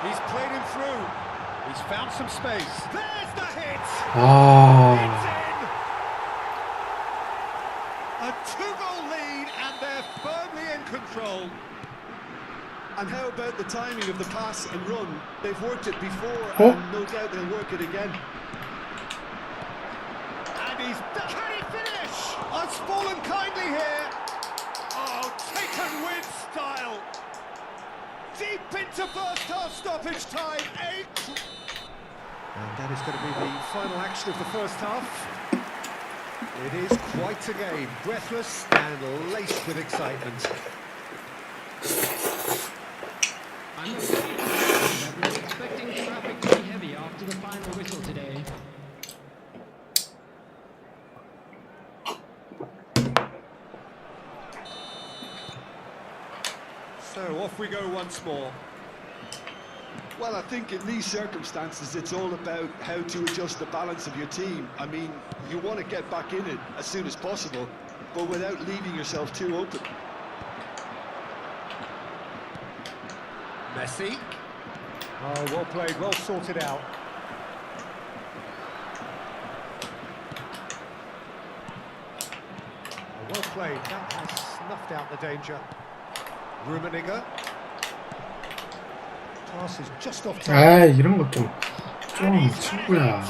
He's played him through. He's found some space. There's the hit! It's 아, in! A two-goal control. And how about the timing of the pass and run? They've worked it before, Oh. and no doubt they'll work it again. And he's done. Can he finish? Oh, it's fallen kindly here. Oh, taken with style. Deep into first half stoppage time. And that is going to be the final action of the first half. It is quite a game, breathless and laced with excitement. I'm expecting traffic to be heavy after the final whistle today. So off we go once more. Well, I think in these circumstances, it's all about how to adjust the balance of your team. I mean, you want to get back in it as soon as possible, but without leaving yourself too open. Messi. Oh, well played, well sorted out. Oh, well played, that has snuffed out the danger. Rummenigge. Pass is just off target. 아, 이런 것 좀 친구야.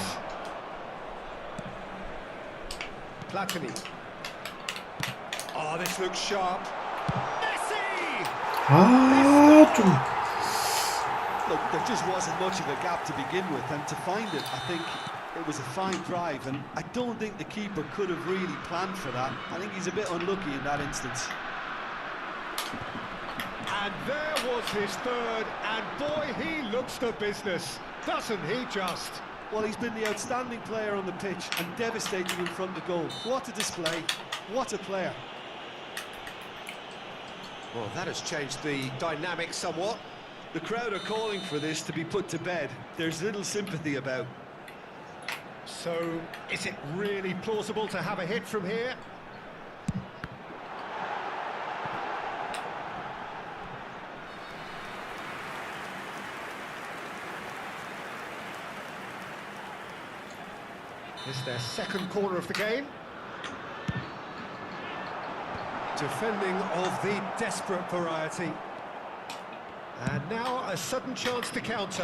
Platini. Oh, this looks sharp. Messi! 아, 좀. Look, there just wasn't much of a gap to begin with, and to find it, I think it was a fine drive, and I don't think the keeper could have really planned for that. I think he's a bit unlucky in that instance. And there was his third, and boy, he looks the business, doesn't he just? Well, he's been the outstanding player on the pitch and devastating in front of goal. What a display, what a player. Well, that has changed the dynamic somewhat. The crowd are calling for this to be put to bed. There's little sympathy about. So, is it really plausible to have a hit from here? It's their second corner of the game. Defending of the desperate variety. And now a sudden chance to counter.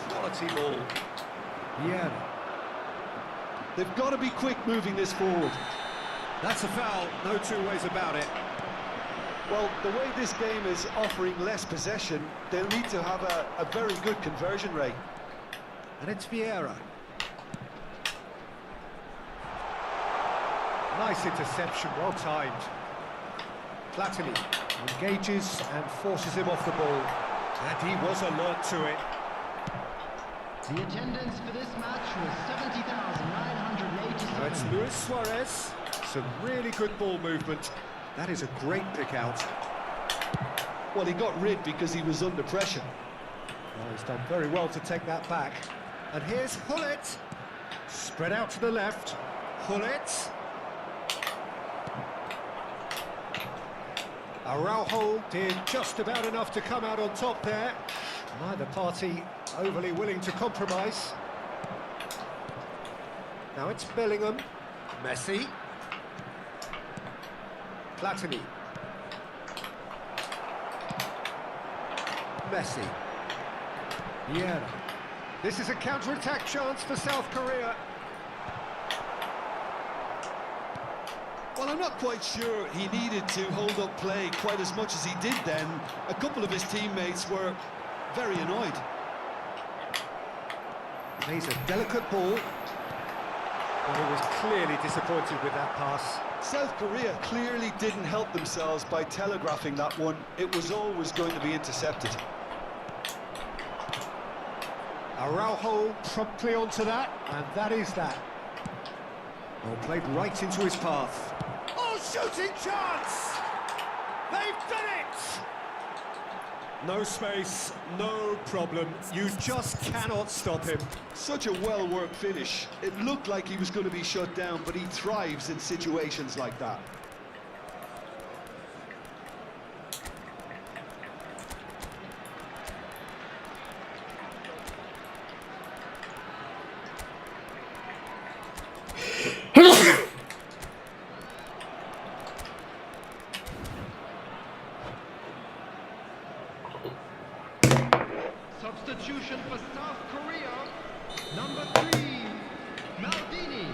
Quality ball. Yeah. They've got to be quick moving this forward. That's a foul, no two ways about it. Well, the way this game is offering less possession, they'll need to have a very good conversion rate. And it's Vieira. Nice interception, well timed. Platini engages and forces him off the ball. And he was alert to it. The attendance for this match was 70,987. Now it's Luis Suarez. Some really good ball movement. That is a great pick out. Well, he got rid because he was under pressure. Well, he's done very well to take that back. And here's Hullet. Spread out to the left. Hullet. Araujo did just about enough to come out on top there. Neither party overly willing to compromise. Now it's Bellingham. Messi. Platini. Messi. Vieira. This is a counter-attack chance for South Korea. Well, I'm not quite sure he needed to hold up play quite as much as he did then. A couple of his teammates were very annoyed. He's a delicate ball. And he was clearly disappointed with that pass. South Korea clearly didn't help themselves by telegraphing that one. It was always going to be intercepted. Araujo promptly onto that, and that is that. Well, played right into his path. Oh, shooting chance! They've done it! No space, no problem. You just cannot stop him. Such a well-worked finish. It looked like he was going to be shut down, but he thrives in situations like that. substitution for South Korea. Number 3, Maldini.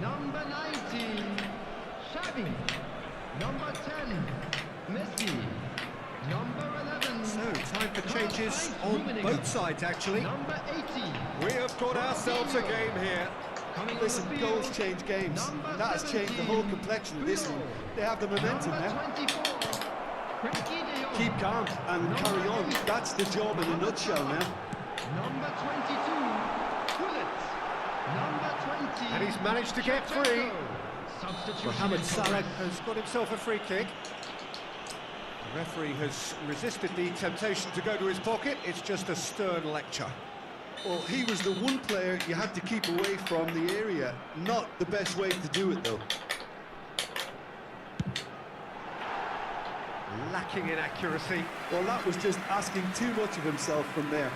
Number 19, Xavi. Number 10, Messi. Number 11. So, time for changes on both sides, actually. Number 18. We have got ourselves a game here. Listen, goals change games. That has changed the whole complexion of this one. They have the momentum now. Keep calm and carry on. That's the job in a nutshell now. Number 22, Gullit. Number 20. And he's managed to get free. Substitution. Mohamed Salah has got himself a free kick. The referee has resisted the temptation to go to his pocket. It's just a stern lecture. Well, he was the one player you had to keep away from the area. Not the best way to do it, though. Lacking in accuracy. Well, that was just asking too much of himself from there.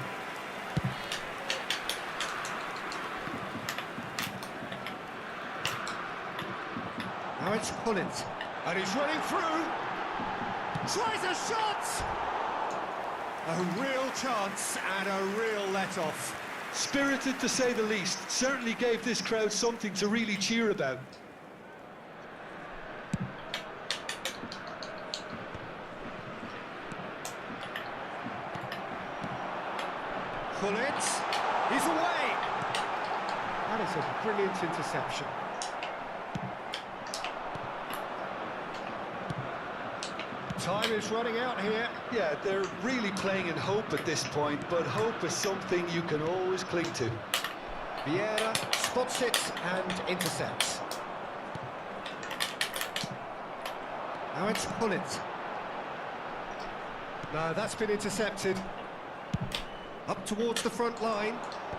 Now it's Pullins. And he's running through. Tries a shot! A real chance and a real let-off. Spirited to say the least. Certainly gave this crowd something to really cheer about. Pullins. He's away. That is a brilliant interception. Time is running out here. Yeah, they're really playing in hope at this point, but hope is something you can always cling to. Vieira spots it and intercepts. Now it's Pullins. No, that's been intercepted. Up towards the front line.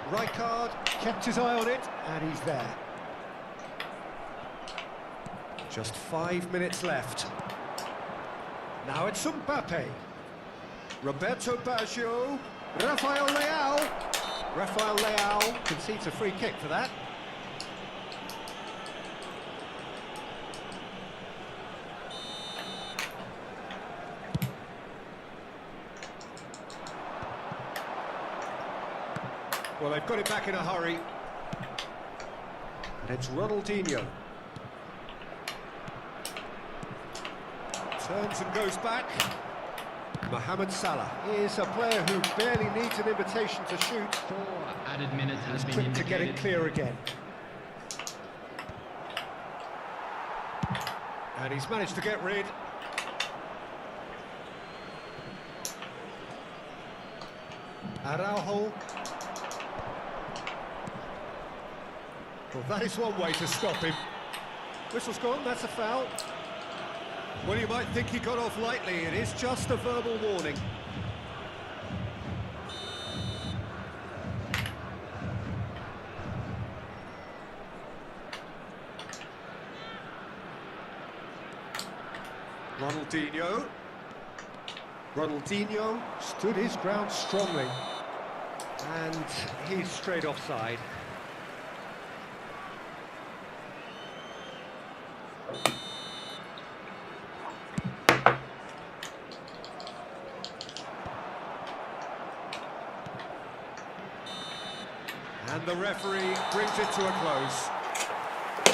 Rijkaard kept his eye on it, and he's there. Just 5 minutes left. Now it's Mbappe. Roberto Baggio. Rafael Leao. Rafael Leao concedes a free kick for that. Well, they've got it back in a hurry. And it's Ronaldinho. Turns and goes back. Mohamed Salah is a player who barely needs an invitation to shoot. 4 added minutes has been Quick to indicated. get it clear again. And he's managed to get rid. Araujo. Well, that is one way to stop him. Whistle's gone, that's a foul. Well, you might think he got off lightly. It is just a verbal warning. Ronaldinho. Ronaldinho stood his ground strongly. And he's straight offside. And the referee brings it to a close.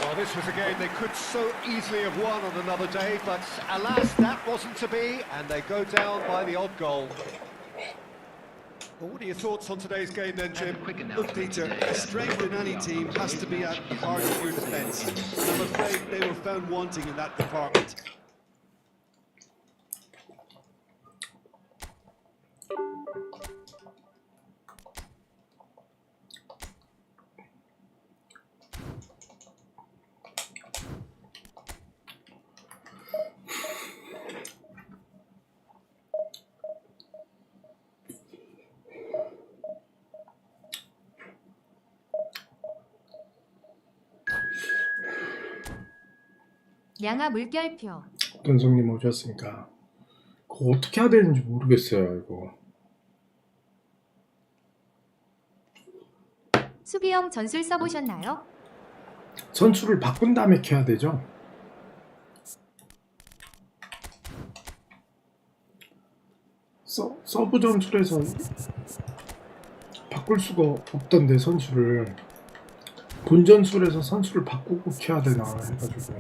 Well, this was a game they could so easily have won on another day, but alas, that wasn't to be, and they go down by the odd goal. Well, what are your thoughts on today's game then, Jim? Look, Peter, the strength in any team has to be at the heart of your defence. I'm afraid they were found wanting in that department. 양아 물결표. 어떤 손님 오셨습니까? 그거 어떻게 해야 되는지 모르겠어요, 이거. 수비형 전술 써보셨나요? 선수를 바꾼 다음에 켜야 되죠? 서브 전술에서 바꿀 수가 없던데 선수를 본전술에서 선수를 바꾸고 켜야 되나 해가지고.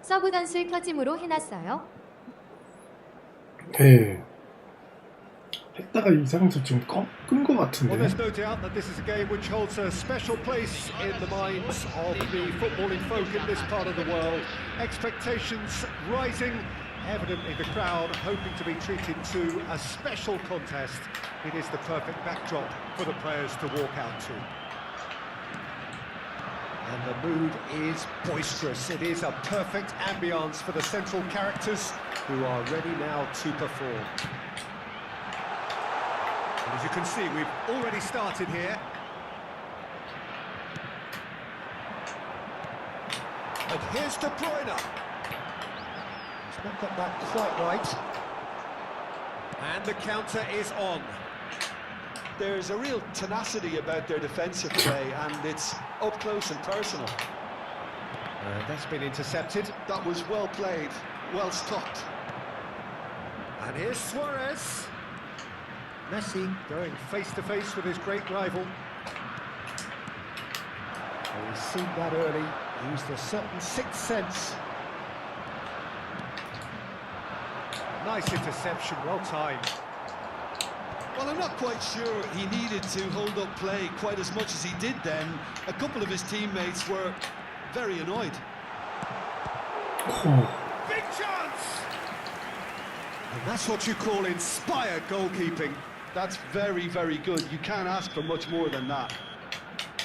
서브 전술 켜짐으로 해놨어요. 네. 했다가 이상해서 지금 끈 것 Well, 같은데. there's no doubt that this is a game which holds a special place in the minds of the footballing folk in this part of the world. Expectations rising, evidently the crowd hoping to be treated to a special contest. It is the perfect backdrop for the players to walk out to. And the mood is boisterous. It is a perfect ambience for the central characters who are ready now to perform. And as you can see, we've already started here. And here's De Bruyne. He's not got that quite right. And the counter is on. There's a real tenacity about their defensive play, and it's up close and personal. That's been intercepted. That was well played, well stopped. And here's Suarez. Messi going face-to-face with his great rival. Oh, he's seen that early, used a certain sixth sense. Nice interception, well timed. Well, I'm not quite sure he needed to hold up play quite as much as he did then. A couple of his teammates were very annoyed. Big chance! And that's what you call inspired goalkeeping. That's very, very good. You can't ask for much more than that.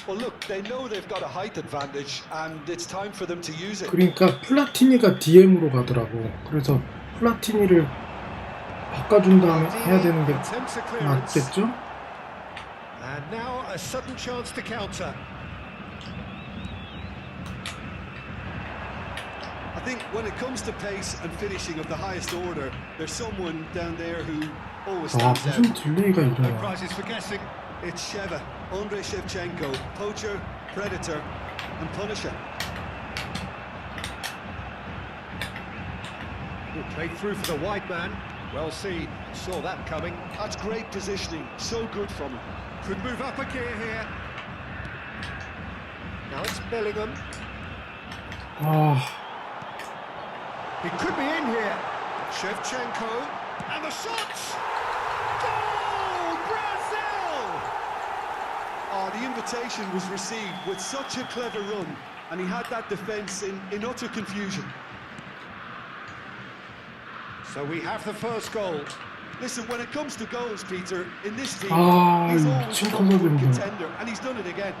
Well, look, they know they've got a height advantage, and it's time for them to use it. 그러니까 플라티니가 DM으로 가더라고. 그래서 플라티니를 바꿔준 다음에 해야 되는 게 맞겠죠? And now a sudden chance to counter. I think when it comes to pace and finishing of the highest order, there's someone down there who always 아, stands 무슨 out. 딜레이가 No 일어나. prizes for guessing. It's Sheva, Andrei Shevchenko, poacher, predator, and punisher. Good play through for the wide man. Well seen, saw that coming. That's great positioning, so good from him. Could move up a gear here. Now it's Bellingham. 아, He could be in here. Shevchenko. And the shot! Goal! Brazil! Oh, the invitation was received with such a clever run, and he had that defence in utter confusion. So we have the first goal. Listen, when it comes to goals, Peter, in this team, 아, he's 이 always a 칭찬받은 거. contender, and he's done it again.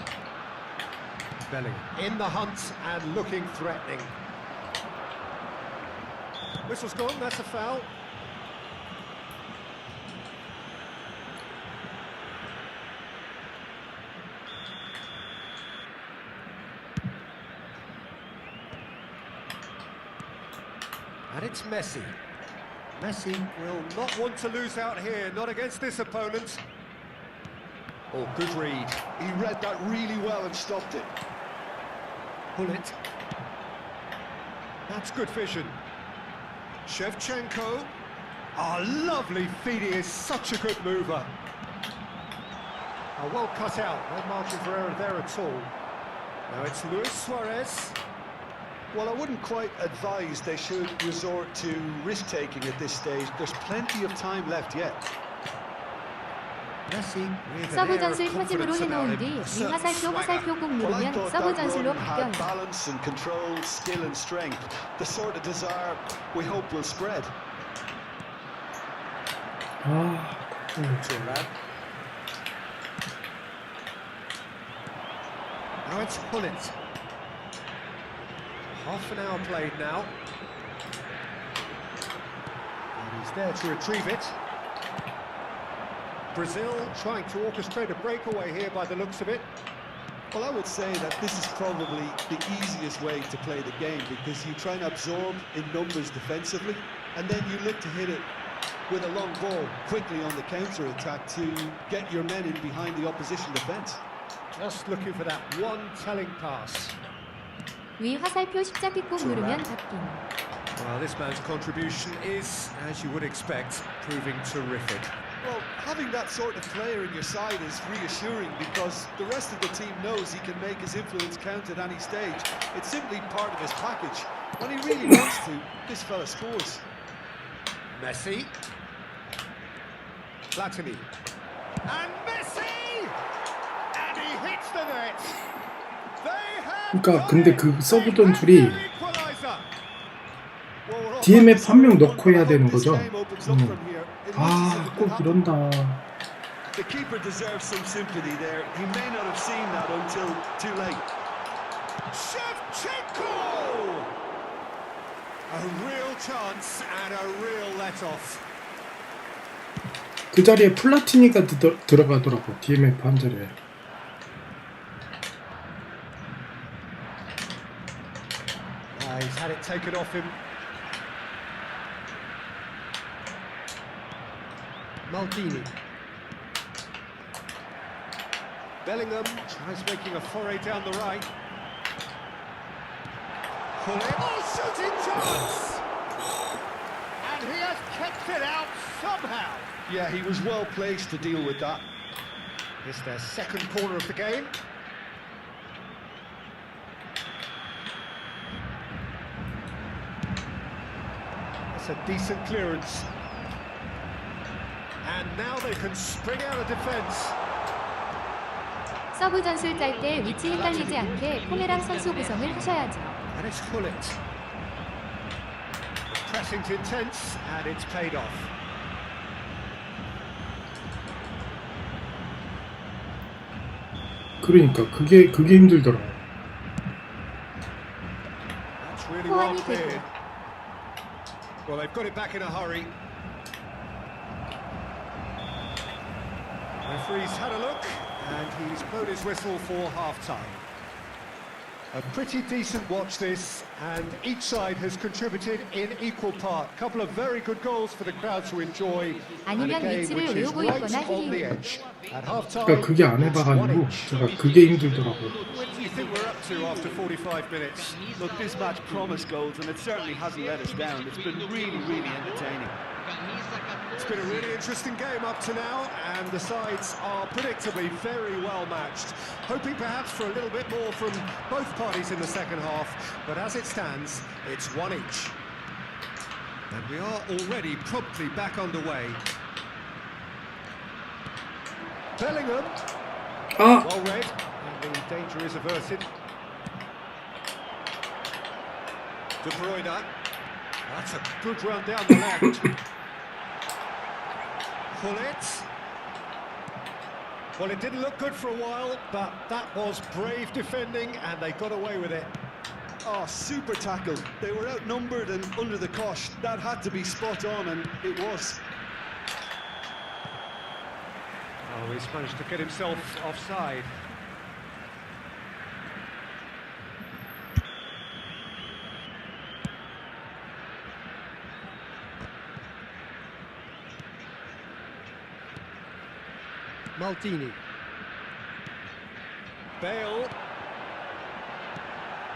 Bellingham in the hunt and looking threatening. Whistle's gone, that's a foul. And it's Messi. Messi will not want to lose out here, not against this opponent. Oh, good read. He read that really well and stopped it. Pull it. That's good vision. Shevchenko. Oh, lovely feed. He is such a good mover. Oh, well cut out. No margin for error there at all. Now it's Luis Suarez. Well, I wouldn't quite advise they should resort to risk-taking at this stage. There's plenty of time left yet. Messi with an 서브 air of 전술 켜짐으로 confidence about 해놓은 him. 뒤 A certain 화살표 swagger. 꼭 Well, I 누르면 thought 서브 that 전술로 run had 바뀌어요. balance and control, skill and strength. The sort of desire we hope will spread. 아, Now it's Hullet. Half an hour played now. And he's there to retrieve it. Brazil trying to orchestrate a breakaway here by the looks of it. Well, I would say that this is probably the easiest way to play the game, because you try and absorb in numbers defensively, and then you look to hit it with a long ball quickly on the counter-attack to get your men in behind the opposition defence. Just looking for that one telling pass. 위 화살표 십자기 꾹 누르면 바뀐. Well, this man's contribution is, as you would expect, proving terrific. Well, having that sort of player in your side is reassuring because the rest of the team knows he can make his influence count at any stage. It's simply part of his package. When he really wants to, this fella scores. Messi. Platini. And Messi! And he hits the net! They have 그러니까 근데 그 서브던 줄이 DMF 한 명 넣고 해야 되는 거죠? 아, 꼭 이런다. The keeper deserves some sympathy there. He may not have seen that until too late. Shevchenko! A real chance and a real let-off. 그 자리에 플라티니가 들어가더라고. DMF 한 자리에. He's had it taken off him. Maldini. Bellingham tries making a foray down the right. Oh, shooting chance! And he has kept it out somehow. Yeah, he was well placed to deal with that. It's their second corner of the game. That's a decent clearance. And now they can spring out of defence. 서브 전술 짤 때 위치 헷갈리지 않게 포메랑 선수 구성을 하셔야죠. And it's Hullet. Pressing's intense and it's paid off. 그러니까 그게 힘들더라고. That's really well cleared. Well, they've got it back in a hurry. Referee's had a look, and he's blown his whistle for half-time. A pretty decent watch this, and each side has contributed in equal part. A couple of very good goals for the crowd to enjoy, and a 아니면 game 위치를 which is 외우고 right 있거나 on the 힐링. edge. At half-time, 그러니까 그게 안 해봐가지고 제가 그게 힘들더라고. what do you think we're up to after 45 minutes? Look, this match promised goals and it certainly hasn't let us down. It's been really, really entertaining. It's been a really interesting game up to now, and the sides are predictably very well matched. Hoping perhaps for a little bit more from both parties in the second half, but as it stands, it's one each. And we are already promptly back underway. Bellingham, well read, and the danger is averted. De Bruyne, that's a good run down the left. Hullet. Well, it didn't look good for a while, but that was brave defending, and they got away with it. Oh, super tackle. They were outnumbered and under the cosh. That had to be spot on, and it was. Oh, he's managed to get himself offside. Maldini. Bale.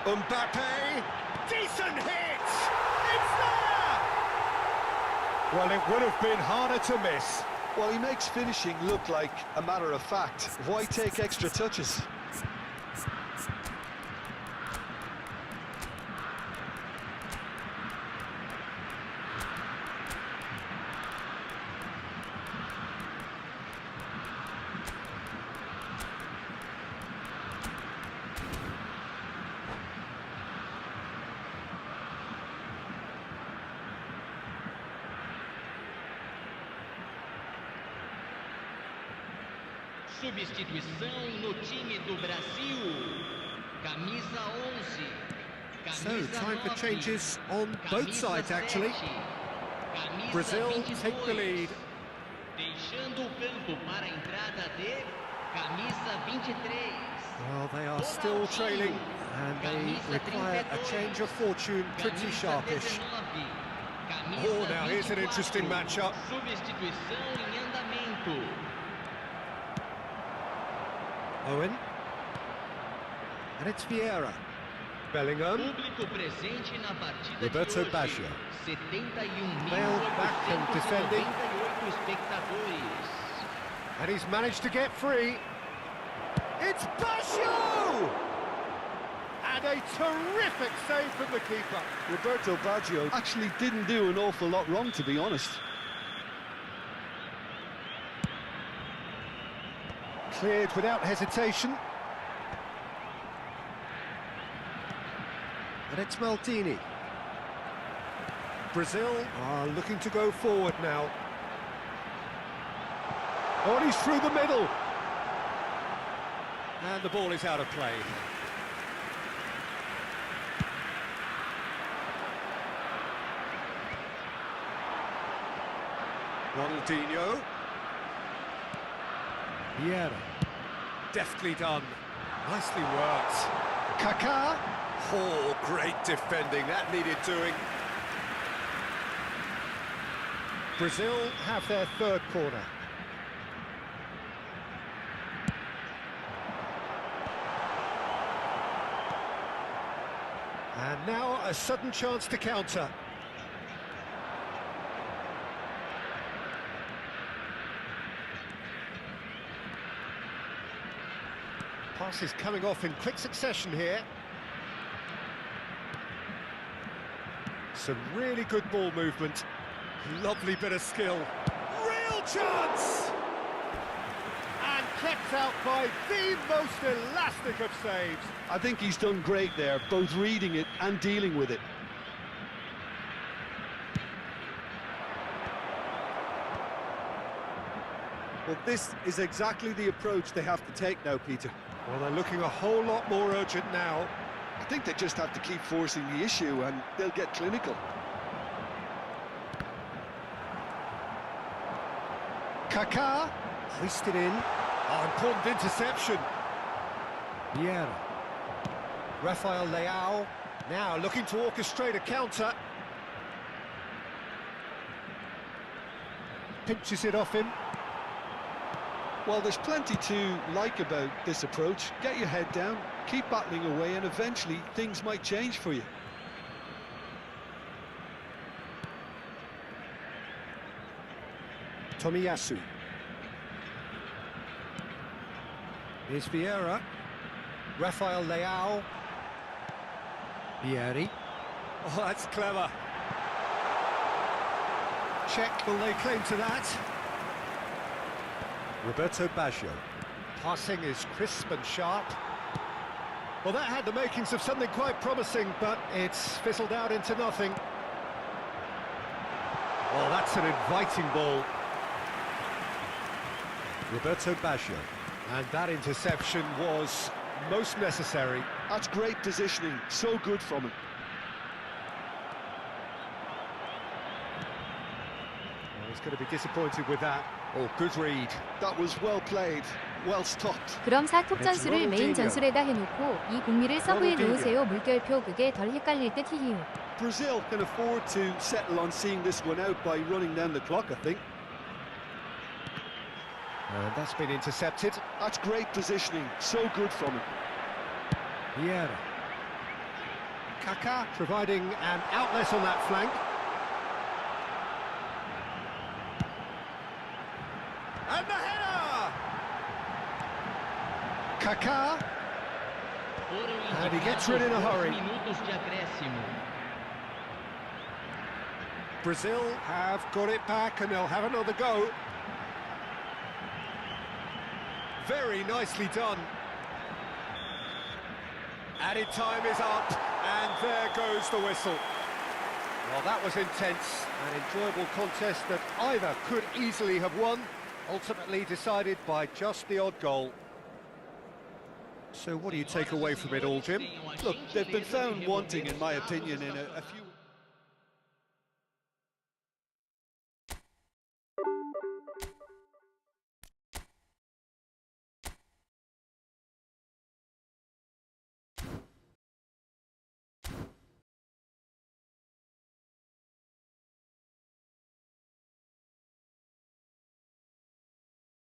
Mbappe. Decent hit! It's there! Well, it would have been harder to miss. Well, he makes finishing look like a matter of fact. Why take extra touches? Substituição no time do Brasil. Camisa 11. So, time for changes on both sides, actually. Brazil take the lead. Deixando o campo para a entrada de camisa 23. Well, they are still trailing, and they require a change of fortune pretty sharpish. Oh, now here's an interesting matchup. Substituição em andamento. Owen. And it's Vieira. Bellingham. Público presente na partida de Roberto hoje. Baggio. 71.898 Bale back and defending. espectadores. And he's managed to get free. It's Baggio! And a terrific save from the keeper. Roberto Baggio actually didn't do an awful lot wrong, to be honest. Cleared without hesitation. And it's Maldini. Brazil are looking to go forward now. Oh, and he's through the middle. And the ball is out of play. Ronaldinho. Vieira. Deftly done. Nicely worked. Kaká. Oh, great defending. That needed doing. Brazil have their third corner. And now a sudden chance to counter. Passes coming off in quick succession here. Some really good ball movement. Lovely bit of skill. Real chance! And kept out by the most elastic of saves. I think he's done great there, both reading it and dealing with it. Well, this is exactly the approach they have to take now, Peter. Well, they're looking a whole lot more urgent now. I think they just have to keep forcing the issue and they'll get clinical. Kaká, hoisted in. Oh, important interception. Vieira. Rafael Leao, now looking to orchestrate a counter. Pinches it off him. Well, there's plenty to like about this approach. Get your head down, keep battling away, and eventually things might change for you. Tomiyasu. Here's Vieira. Rafael Leao. Vieri. Oh, that's clever. Check, will they claim to that? Roberto Baggio. Passing is crisp and sharp. Well, that had the makings of something quite promising, but it's fizzled out into nothing. Oh, that's an inviting ball. Roberto Baggio. And that interception was most necessary. That's great positioning, so good from him. Well, he's going to be disappointed with that. Oh, good read. That was well played, well stopped. 그럼 사톱 전술을 메인 전술에다 해놓고 이 공미를 서브에 놓으세요. 물결표 그게 덜 헷갈릴 듯 히히우. Brazil can afford to settle on seeing this one out by running down the clock, I think. And that's been intercepted. That's great positioning, so good from him. Vieira. Kaká providing an outlet on that flank. And the header! Kaká. And he gets rid in a hurry. Brazil have got it back and they'll have another go. Very nicely done. Added time is up, and there goes the whistle. Well, that was intense, an enjoyable contest that either could easily have won, ultimately decided by just the odd goal. So what do you take away from it all, Jim? Look, they've been found wanting, in my opinion, in a few...